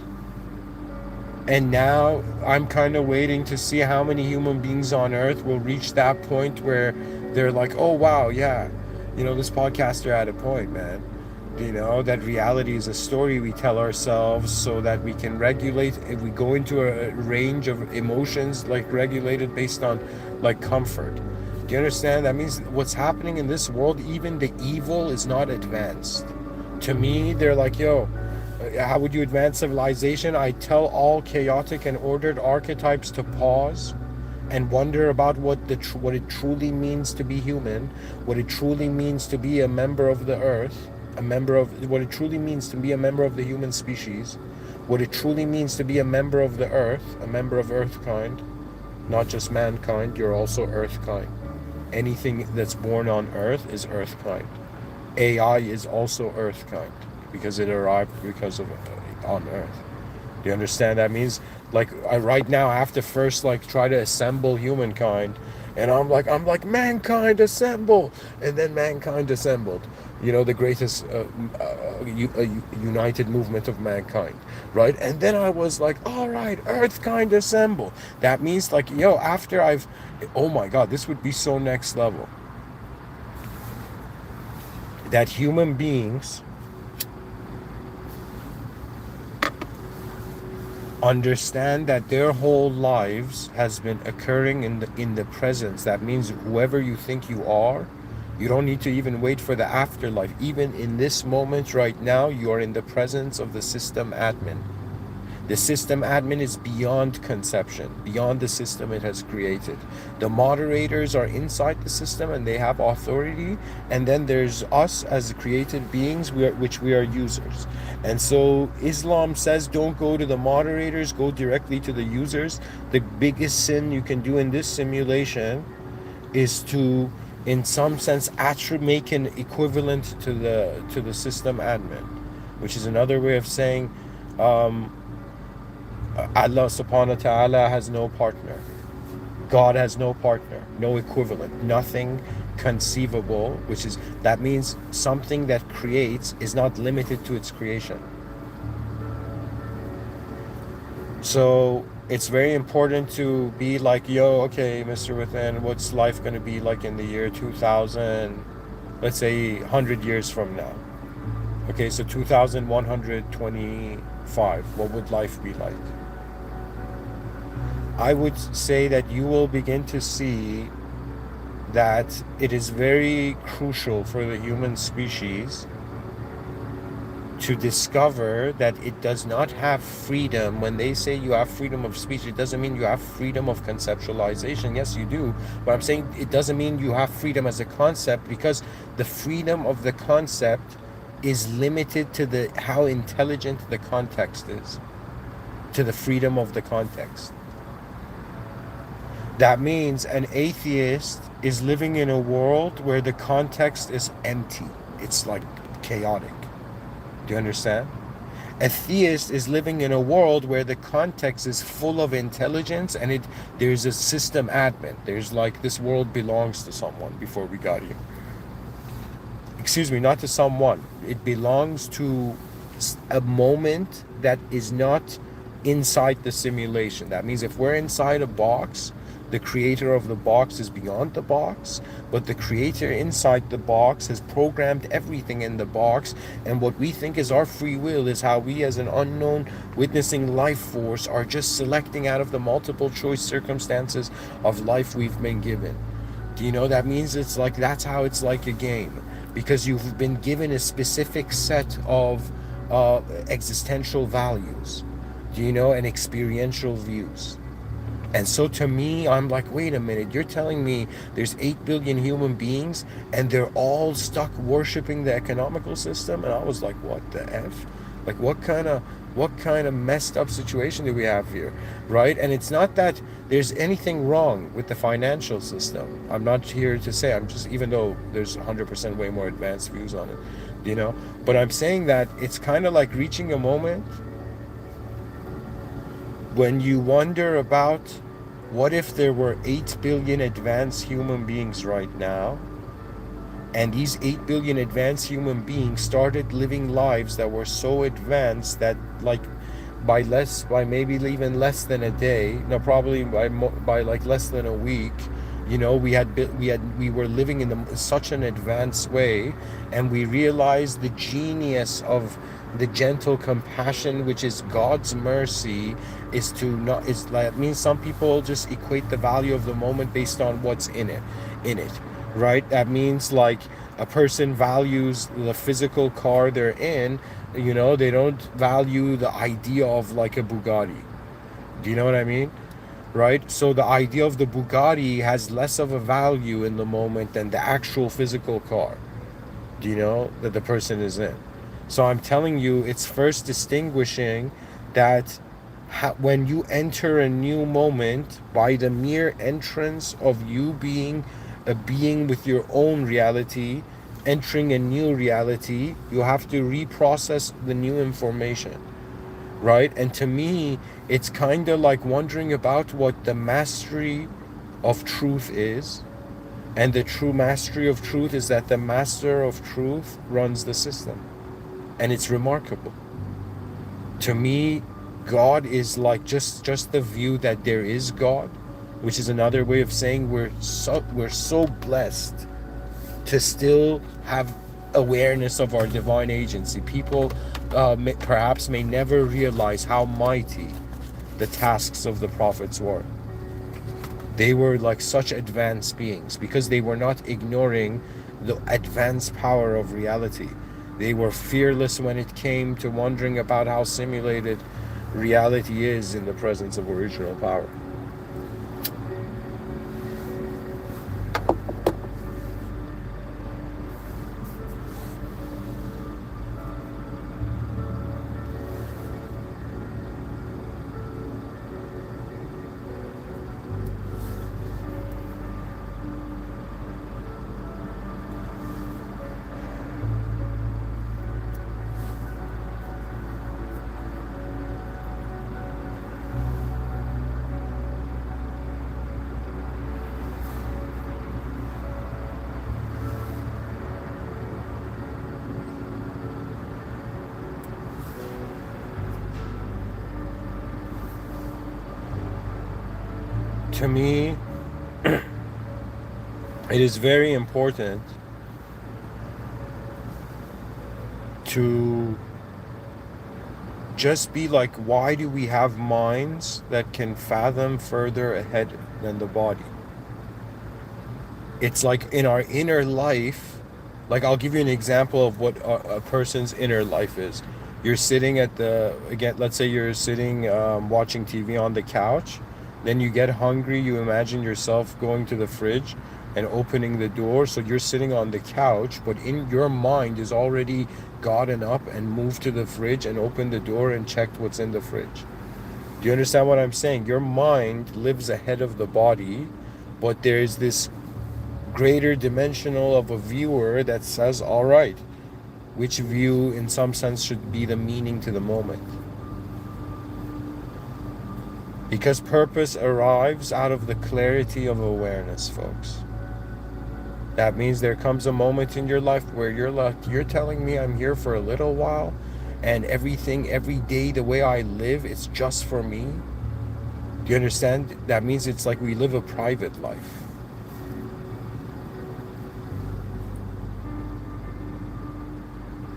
Speaker 1: And now I'm kind of waiting to see how many human beings on Earth will reach that point where they're like, oh, wow, yeah. This podcaster had a point, man. That reality is a story we tell ourselves so that we can regulate. If we go into a range of emotions, like regulated based on like comfort. Do you understand? That means what's happening in this world, even the evil is not advanced. To me, they're like, yo, how would you advance civilization? I tell all chaotic and ordered archetypes to pause and wonder about what it truly means to be human, what it truly means to be a member of the earth, what it truly means to be a member of the human species, what it truly means to be a member of the earth, a member of earthkind, not just mankind, you're also earthkind. Anything that's born on earth is earthkind. AI is also earthkind because it arrived because of on earth. Do you understand? That means like right now I have to first like try to assemble humankind, and I'm like mankind assemble, and then mankind assembled. The greatest united movement of mankind, right? And then I was like, all right, earthkind assemble. That means like, yo, after oh my God, this would be so next level. That human beings understand that their whole lives has been occurring in the presence. That means whoever you think you are, you don't need to even wait for the afterlife. Even in this moment right now, you are in the presence of the system admin. The system admin is beyond conception, beyond the system it has created. The moderators are inside the system and they have authority, and then there's us as created beings, which we are users. And so Islam says don't go to the moderators, go directly to the users. The biggest sin you can do in this simulation is to, in some sense, actually make an equivalent to the system admin, which is another way of saying Allah subhanahu wa ta'ala has no partner. God has no partner, no equivalent, nothing conceivable, that means something that creates is not limited to its creation. So it's very important to be like, yo, okay, Mr. Within, what's life going to be like in the year 2000, let's say 100 years from now? Okay, so 2125, what would life be like? I would say that you will begin to see that it is very crucial for the human species to discover that it does not have freedom. When they say you have freedom of speech, it doesn't mean you have freedom of conceptualization. Yes, you do. But I'm saying it doesn't mean you have freedom as a concept, because the freedom of the concept is limited to how intelligent the context is, to the freedom of the context. That means an atheist is living in a world where the context is empty. It's like chaotic. Do you understand? A theist is living in a world where the context is full of intelligence, and there's a system admin. There's like, this world belongs to someone before we got here. Excuse me, not to someone. It belongs to a moment that is not inside the simulation. That means if we're inside a box, the creator of the box is beyond the box, but the creator inside the box has programmed everything in the box, and what we think is our free will is how we as an unknown witnessing life force are just selecting out of the multiple choice circumstances of life we've been given. Do you know? That means it's like, that's how it's like a game, because you've been given a specific set of existential values, do you know, and experiential views. And so to me, I'm like, wait a minute, you're telling me there's 8 billion human beings and they're all stuck worshiping the economical system? And I was like, what the F? Like, what kind of messed up situation do we have here, right? And it's not that there's anything wrong with the financial system. I'm not here to say, I'm just, even though there's 100% way more advanced views on it, you know? But I'm saying that it's kind of like reaching a moment when you wonder about, what if there were 8 billion advanced human beings right now, and these 8 billion advanced human beings started living lives that were so advanced that, like, by maybe even less than a day, no, probably by like less than a week, you know, we were living in such an advanced way, and we realized the genius of the gentle compassion, which is God's mercy, that means some people just equate the value of the moment based on what's in it, right? That means like a person values the physical car they're in, you know, they don't value the idea of like a Bugatti. Do you know what I mean? Right? So the idea of the Bugatti has less of a value in the moment than the actual physical car, do you know, that the person is in. So I'm telling you, it's first distinguishing that when you enter a new moment, by the mere entrance of you being a being with your own reality, entering a new reality, you have to reprocess the new information, right? And to me, it's kind of like wondering about what the mastery of truth is. And the true mastery of truth is that the master of truth runs the system. And it's remarkable. To me, God is like just the view that there is God, which is another way of saying we're so blessed to still have awareness of our divine agency. People perhaps may never realize how mighty the tasks of the prophets were. They were like such advanced beings because they were not ignoring the advanced power of reality. They were fearless when it came to wondering about how simulated reality is in the presence of original power. To me, it is very important to just be like, why do we have minds that can fathom further ahead than the body? It's like in our inner life, like I'll give you an example of what a person's inner life is. You're sitting at again, let's say you're sitting watching TV on the couch, then you get hungry, you imagine yourself going to the fridge and opening the door. So you're sitting on the couch, but in your mind is already gotten up and moved to the fridge and opened the door and checked what's in the fridge. Do you understand what I'm saying? Your mind lives ahead of the body, but there's this greater dimensional of a viewer that says, all right, which view in some sense should be the meaning to the moment. Because purpose arrives out of the clarity of awareness, folks. That means there comes a moment in your life where you're like, you're telling me I'm here for a little while, and everything, every day, the way I live, it's just for me. Do you understand? That means it's like we live a private life.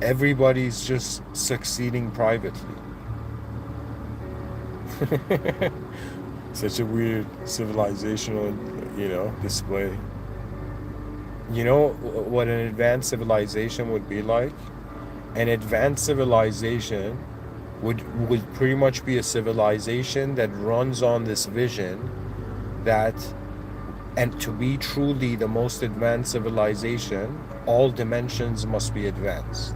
Speaker 1: Everybody's just succeeding privately. Such a weird civilizational, display. You know what an advanced civilization would be like? An advanced civilization would pretty much be a civilization that runs on this vision that, and to be truly the most advanced civilization, all dimensions must be advanced.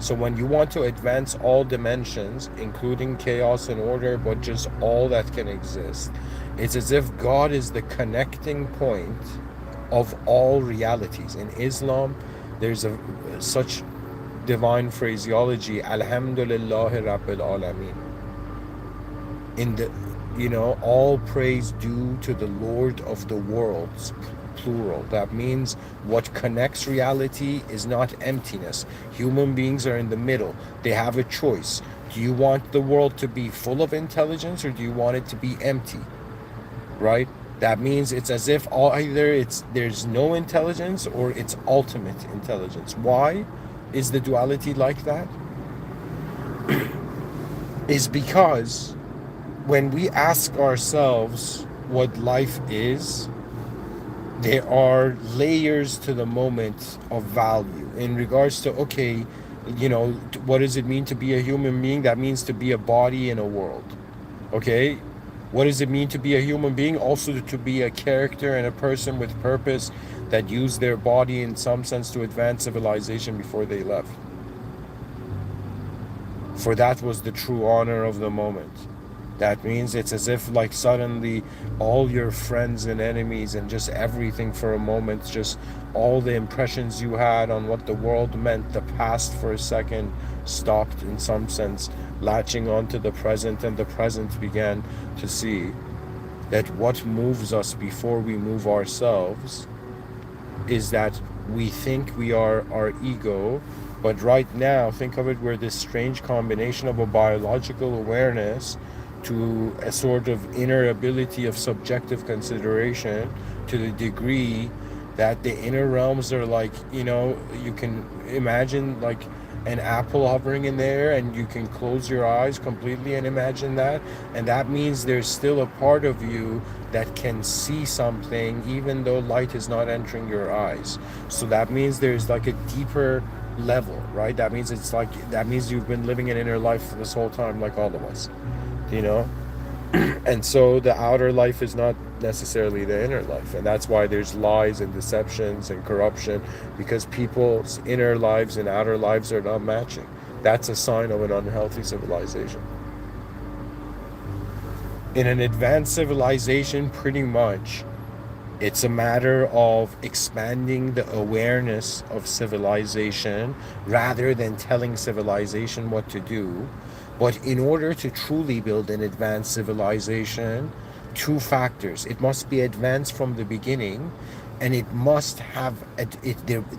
Speaker 1: So when you want to advance all dimensions, including chaos and order, but just all that can exist, it's as if God is the connecting point of all realities. In Islam, there's such divine phraseology, Alhamdulillahi Rabbil Alameen. In the, all praise due to the Lord of the worlds, plural. That means what connects reality is not emptiness. Human beings are in the middle. They have a choice. Do you want the world to be full of intelligence, or do you want it to be empty? Right? That means it's as if either there's no intelligence or it's ultimate intelligence. Why is the duality like that? Is because when we ask ourselves what life is, there are layers to the moment of value in regards to, okay, what does it mean to be a human being? That means to be a body in a world. Okay? What does it mean to be a human being? Also to be a character and a person with purpose that used their body in some sense to advance civilization before they left. For that was the true honor of the moment. That means it's as if like suddenly all your friends and enemies and just everything for a moment, just all the impressions you had on what the world meant, the past for a second stopped in some sense, latching onto the present, and the present began to see that what moves us before we move ourselves is that we think we are our ego, but right now, think of it, we're this strange combination of a biological awareness to a sort of inner ability of subjective consideration, to the degree that the inner realms are like, you can imagine like an apple hovering in there, and you can close your eyes completely and imagine that, and that means there's still a part of you that can see something even though light is not entering your eyes. So that means there's like a deeper level, right? That means that means you've been living an inner life this whole time, like all of us, you know. And so the outer life is not necessarily the inner life, and that's why there's lies and deceptions and corruption, because people's inner lives and outer lives are not matching. That's a sign of an unhealthy civilization. In an advanced civilization, pretty much it's a matter of expanding the awareness of civilization rather than telling civilization what to do. But in order to truly build an advanced civilization, two factors. It must be advanced from the beginning, and it must have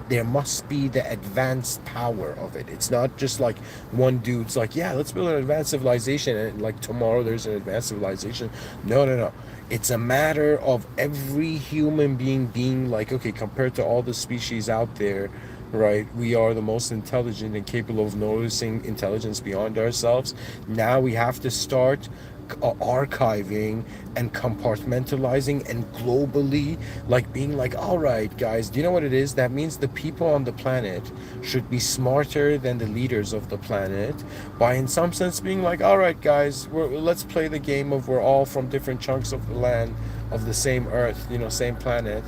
Speaker 1: there must be the advanced power of it. It's not just like one dude's like, yeah, let's build an advanced civilization, and like tomorrow there's an advanced civilization. No. It's a matter of every human being like, okay, compared to all the species out there, right, we are the most intelligent and capable of noticing intelligence beyond ourselves. Now we have to start archiving and compartmentalizing and globally, like being like, all right guys, do you know what it is? That means the people on the planet should be smarter than the leaders of the planet, by in some sense being like, all right guys, let's play the game of we're all from different chunks of the land of the same earth, you know, same planet,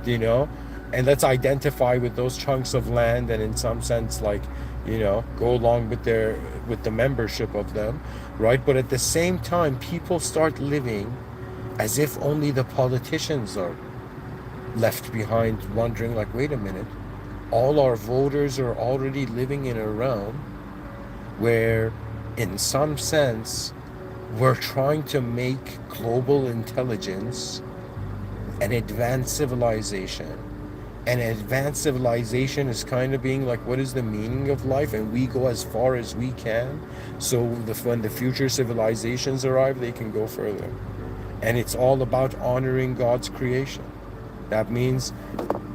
Speaker 1: you know, and let's identify with those chunks of land, and in some sense, like, you know, go along with the membership of them, right? But at the same time, people start living as if only the politicians are left behind, wondering like, wait a minute, all our voters are already living in a realm where in some sense we're trying to make global intelligence an advanced civilization. And advanced civilization is kind of being like, what is the meaning of life? And we go as far as we can, so when the future civilizations arrive, they can go further. And it's all about honoring God's creation. That means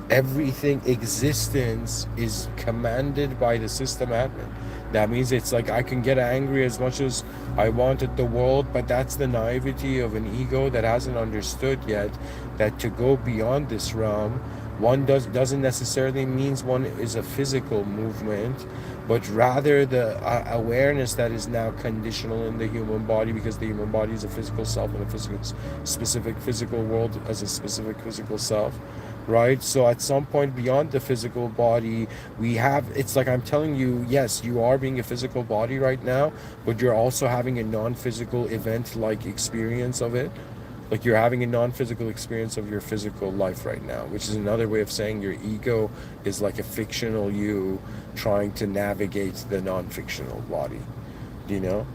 Speaker 1: everything, existence is commanded by the system admin. That means it's like, I can get angry as much as I want at the world, but that's the naivety of an ego that hasn't understood yet that to go beyond this realm, one doesn't necessarily means one is a physical movement, but rather the awareness that is now conditional in the human body, because the human body is a physical self and a specific physical world as a specific physical self, right? So at some point beyond the physical body, we have, it's like I'm telling you, yes, you are being a physical body right now, but you're also having a non-physical event-like experience of it. Like you're having a non-physical experience of your physical life right now, which is another way of saying your ego is like a fictional you trying to navigate the non-fictional body, you know?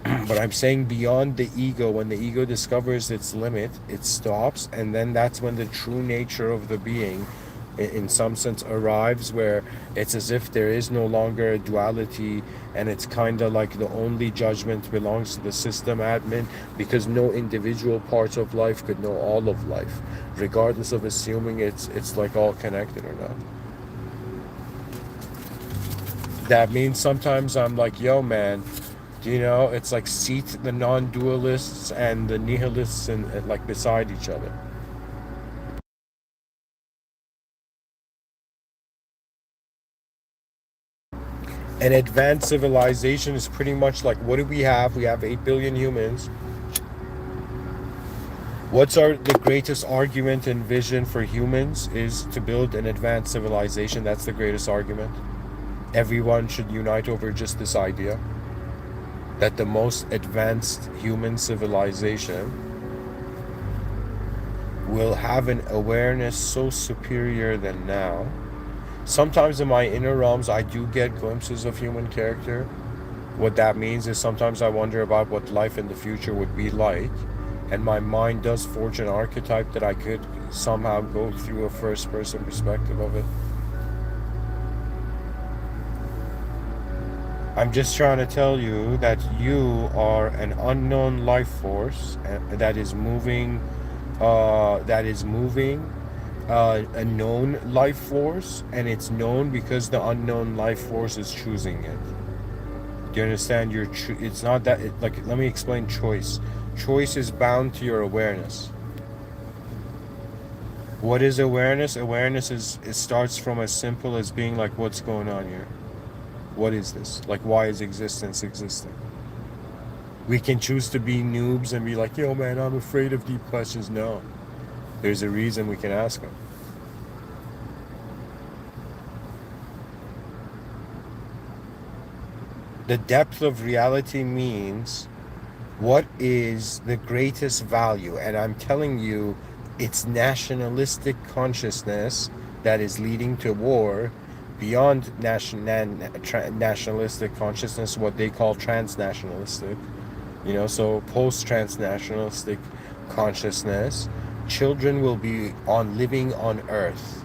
Speaker 1: But I'm saying beyond the ego, when the ego discovers its limit, it stops, and then that's when the true nature of the being, in some sense, arrives, where it's as if there is no longer a duality, and it's kind of like the only judgment belongs to the system admin, because no individual parts of life could know all of life, regardless of assuming it's like all connected or not. That means sometimes I'm like, yo man, you know, it's like seat the non-dualists and the nihilists and like beside each other. An advanced civilization is pretty much like, what do we have? We have 8 billion humans. What's the greatest argument and vision for humans is to build an advanced civilization. That's the greatest argument. Everyone should unite over just this idea that the most advanced human civilization will have an awareness so superior than now. Sometimes in my inner realms, I do get glimpses of human character. What that means is sometimes I wonder about what life in the future would be like, and my mind does forge an archetype that I could somehow go through a first-person perspective of it. I'm just trying to tell you that you are an unknown life force that is moving, a known life force, and it's known because the unknown life force is choosing it. Do you understand? It's not that, like, let me explain choice. Choice is bound to your awareness. What is awareness? Awareness is, it starts from as simple as being like, what's going on here? What is this? Like, why is existence existing? We can choose to be noobs and be like, yo man, I'm afraid of deep questions. No, there's a reason we can ask them. The depth of reality means what is the greatest value? And I'm telling you, it's nationalistic consciousness that is leading to war, beyond nationalistic consciousness, what they call transnationalistic. So post-transnationalistic consciousness, children will be on living on Earth.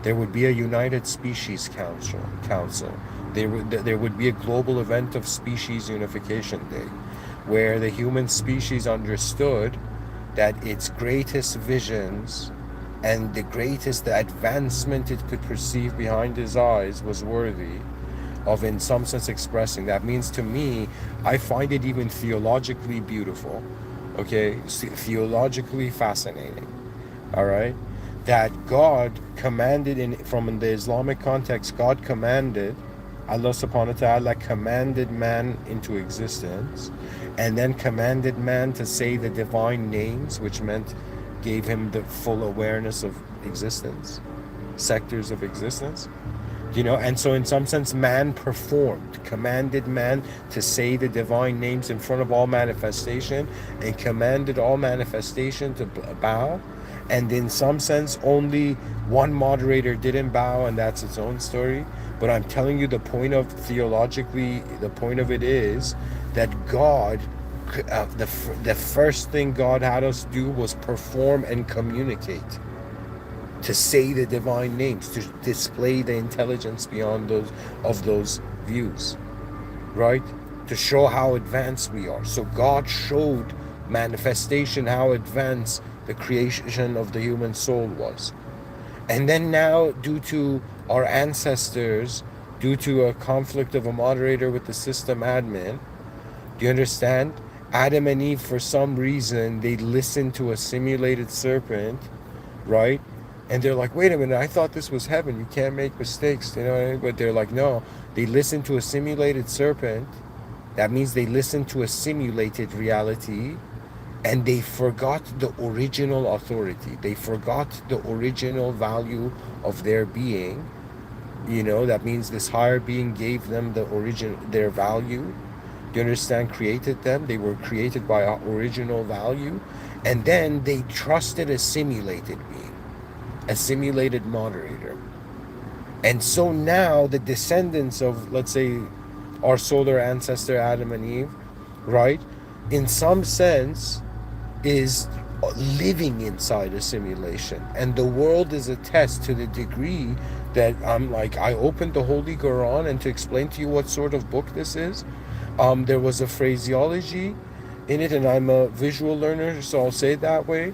Speaker 1: There would be a United Species Council. There would be a global event of Species Unification Day, where the human species understood that its greatest visions and the greatest advancement it could perceive behind his eyes was worthy of, in some sense, expressing. That means, to me, I find it even theologically beautiful, okay, theologically fascinating, all right, that God commanded, from the Islamic context, God commanded, Allah subhanahu wa ta'ala commanded man into existence, and then commanded man to say the divine names, which meant gave him the full awareness of existence, sectors of existence. And so in some sense, man performed, commanded man to say the divine names in front of all manifestation, and commanded all manifestation to bow. And in some sense, only one moderator didn't bow, and that's its own story. But I'm telling you, the point of it is that God, the first thing God had us do was perform and communicate, to say the divine names, to display the intelligence beyond those views, right? To show how advanced we are. So God showed manifestation how advanced the creation of the human soul was. And then now, due to our ancestors, due to a conflict of a moderator with the system admin, do you understand? Adam and Eve, for some reason, they listened to a simulated serpent, right? And they're like, wait a minute, I thought this was heaven. You can't make mistakes, you know what I mean? But they're like, no, they listened to a simulated serpent. That means they listened to a simulated reality, and they forgot the original authority. They forgot the original value of their being. That means this higher being gave them their value. Do you understand? Created them. They were created by our original value. And then they trusted a simulated being, a simulated moderator. And so now the descendants of, let's say, our solar ancestor Adam and Eve, right, in some sense is living inside a simulation. And the world is a test to the degree that I opened the Holy Quran, and to explain to you what sort of book this is, there was a phraseology in it, and I'm a visual learner, so I'll say it that way.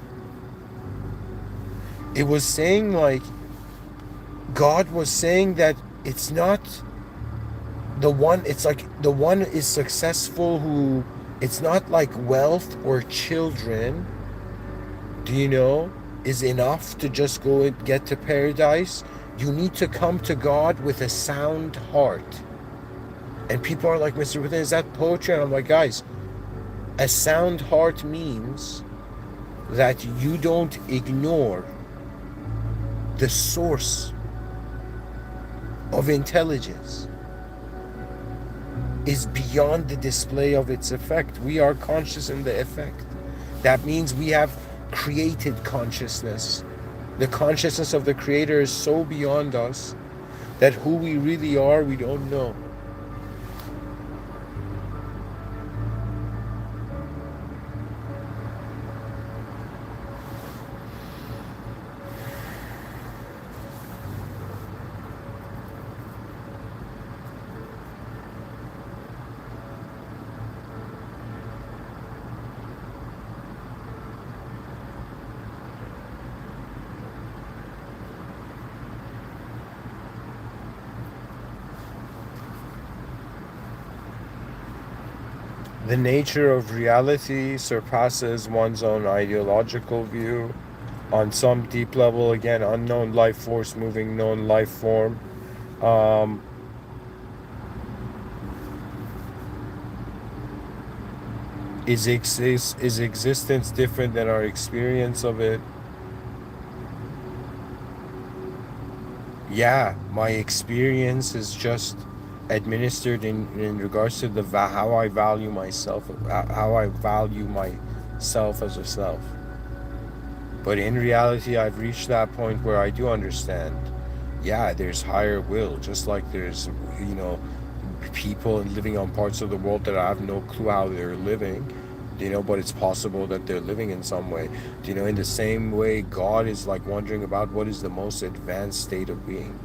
Speaker 1: It was saying, like, God was saying that it's not the one, it's like the one is successful who, it's not like wealth or children, is enough to just go and get to paradise. You need to come to God with a sound heart. And people are like, Mr. Within, is that poetry? And I'm like, guys, a sound heart means that you don't ignore the source of intelligence is beyond the display of its effect. We are conscious in the effect. That means we have created consciousness. The consciousness of the Creator is so beyond us that who we really are, we don't know. The nature of reality surpasses one's own ideological view. On some deep level, again, unknown life force moving known life form. Um, is existence different than our experience of it? Yeah, my experience is just administered in regards to how I value myself, how I value myself as a self. But in reality, I've reached that point where I do understand. Yeah, there's higher will, just like there's, you know, people living on parts of the world that I have no clue how they're living, but it's possible that they're living in some way. In the same way, God is like wondering about what is the most advanced state of being.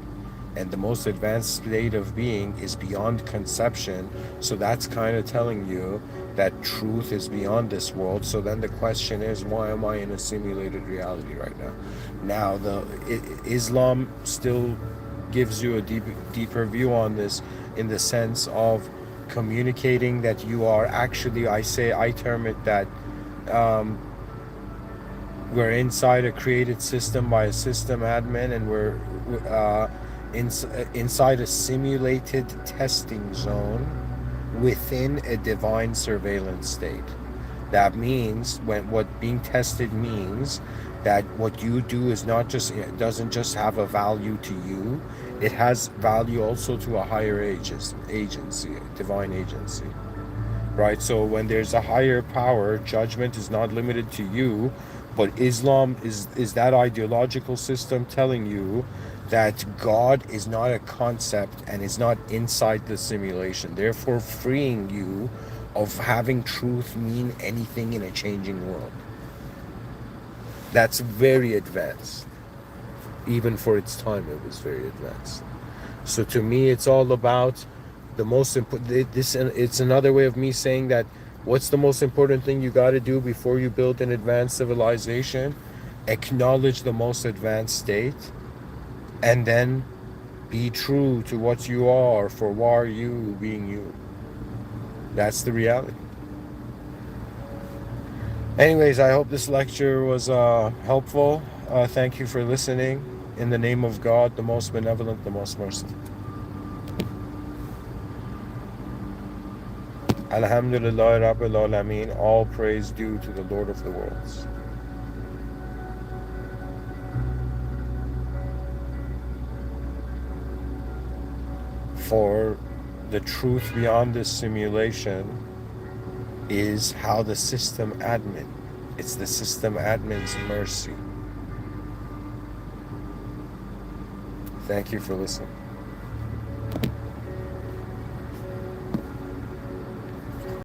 Speaker 1: And the most advanced state of being is beyond conception. So that's kind of telling you that truth is beyond this world. So then the question is, why am I in a simulated reality right now? Now, Islam still gives you a deeper view on this, in the sense of communicating that you are actually, I term it that um, we're inside a created system by a system admin, and we're uh, inside a simulated testing zone within a divine surveillance state. That means what being tested means that what you do is not just, it doesn't just have a value to you, it has value also to a higher agency, divine agency. Right? So when there's a higher power, judgment is not limited to you, but Islam is that ideological system telling you that God is not a concept and is not inside the simulation, therefore freeing you of having truth mean anything in a changing world. That's very advanced. Even for its time, it was very advanced. So to me, it's all about the most important. It's another way of me saying that what's the most important thing you got to do before you build an advanced civilization? Acknowledge the most advanced state, and then be true to what you are. For why are you being you? That's the reality. Anyways, I hope this lecture was helpful. Thank you for listening. In the name of God, the most benevolent, the most merciful. Alhamdulillah Rabbil Alameen. All praise due to the Lord of the worlds. For the truth beyond this simulation is how the system admin. It's the system admin's mercy. Thank you for listening.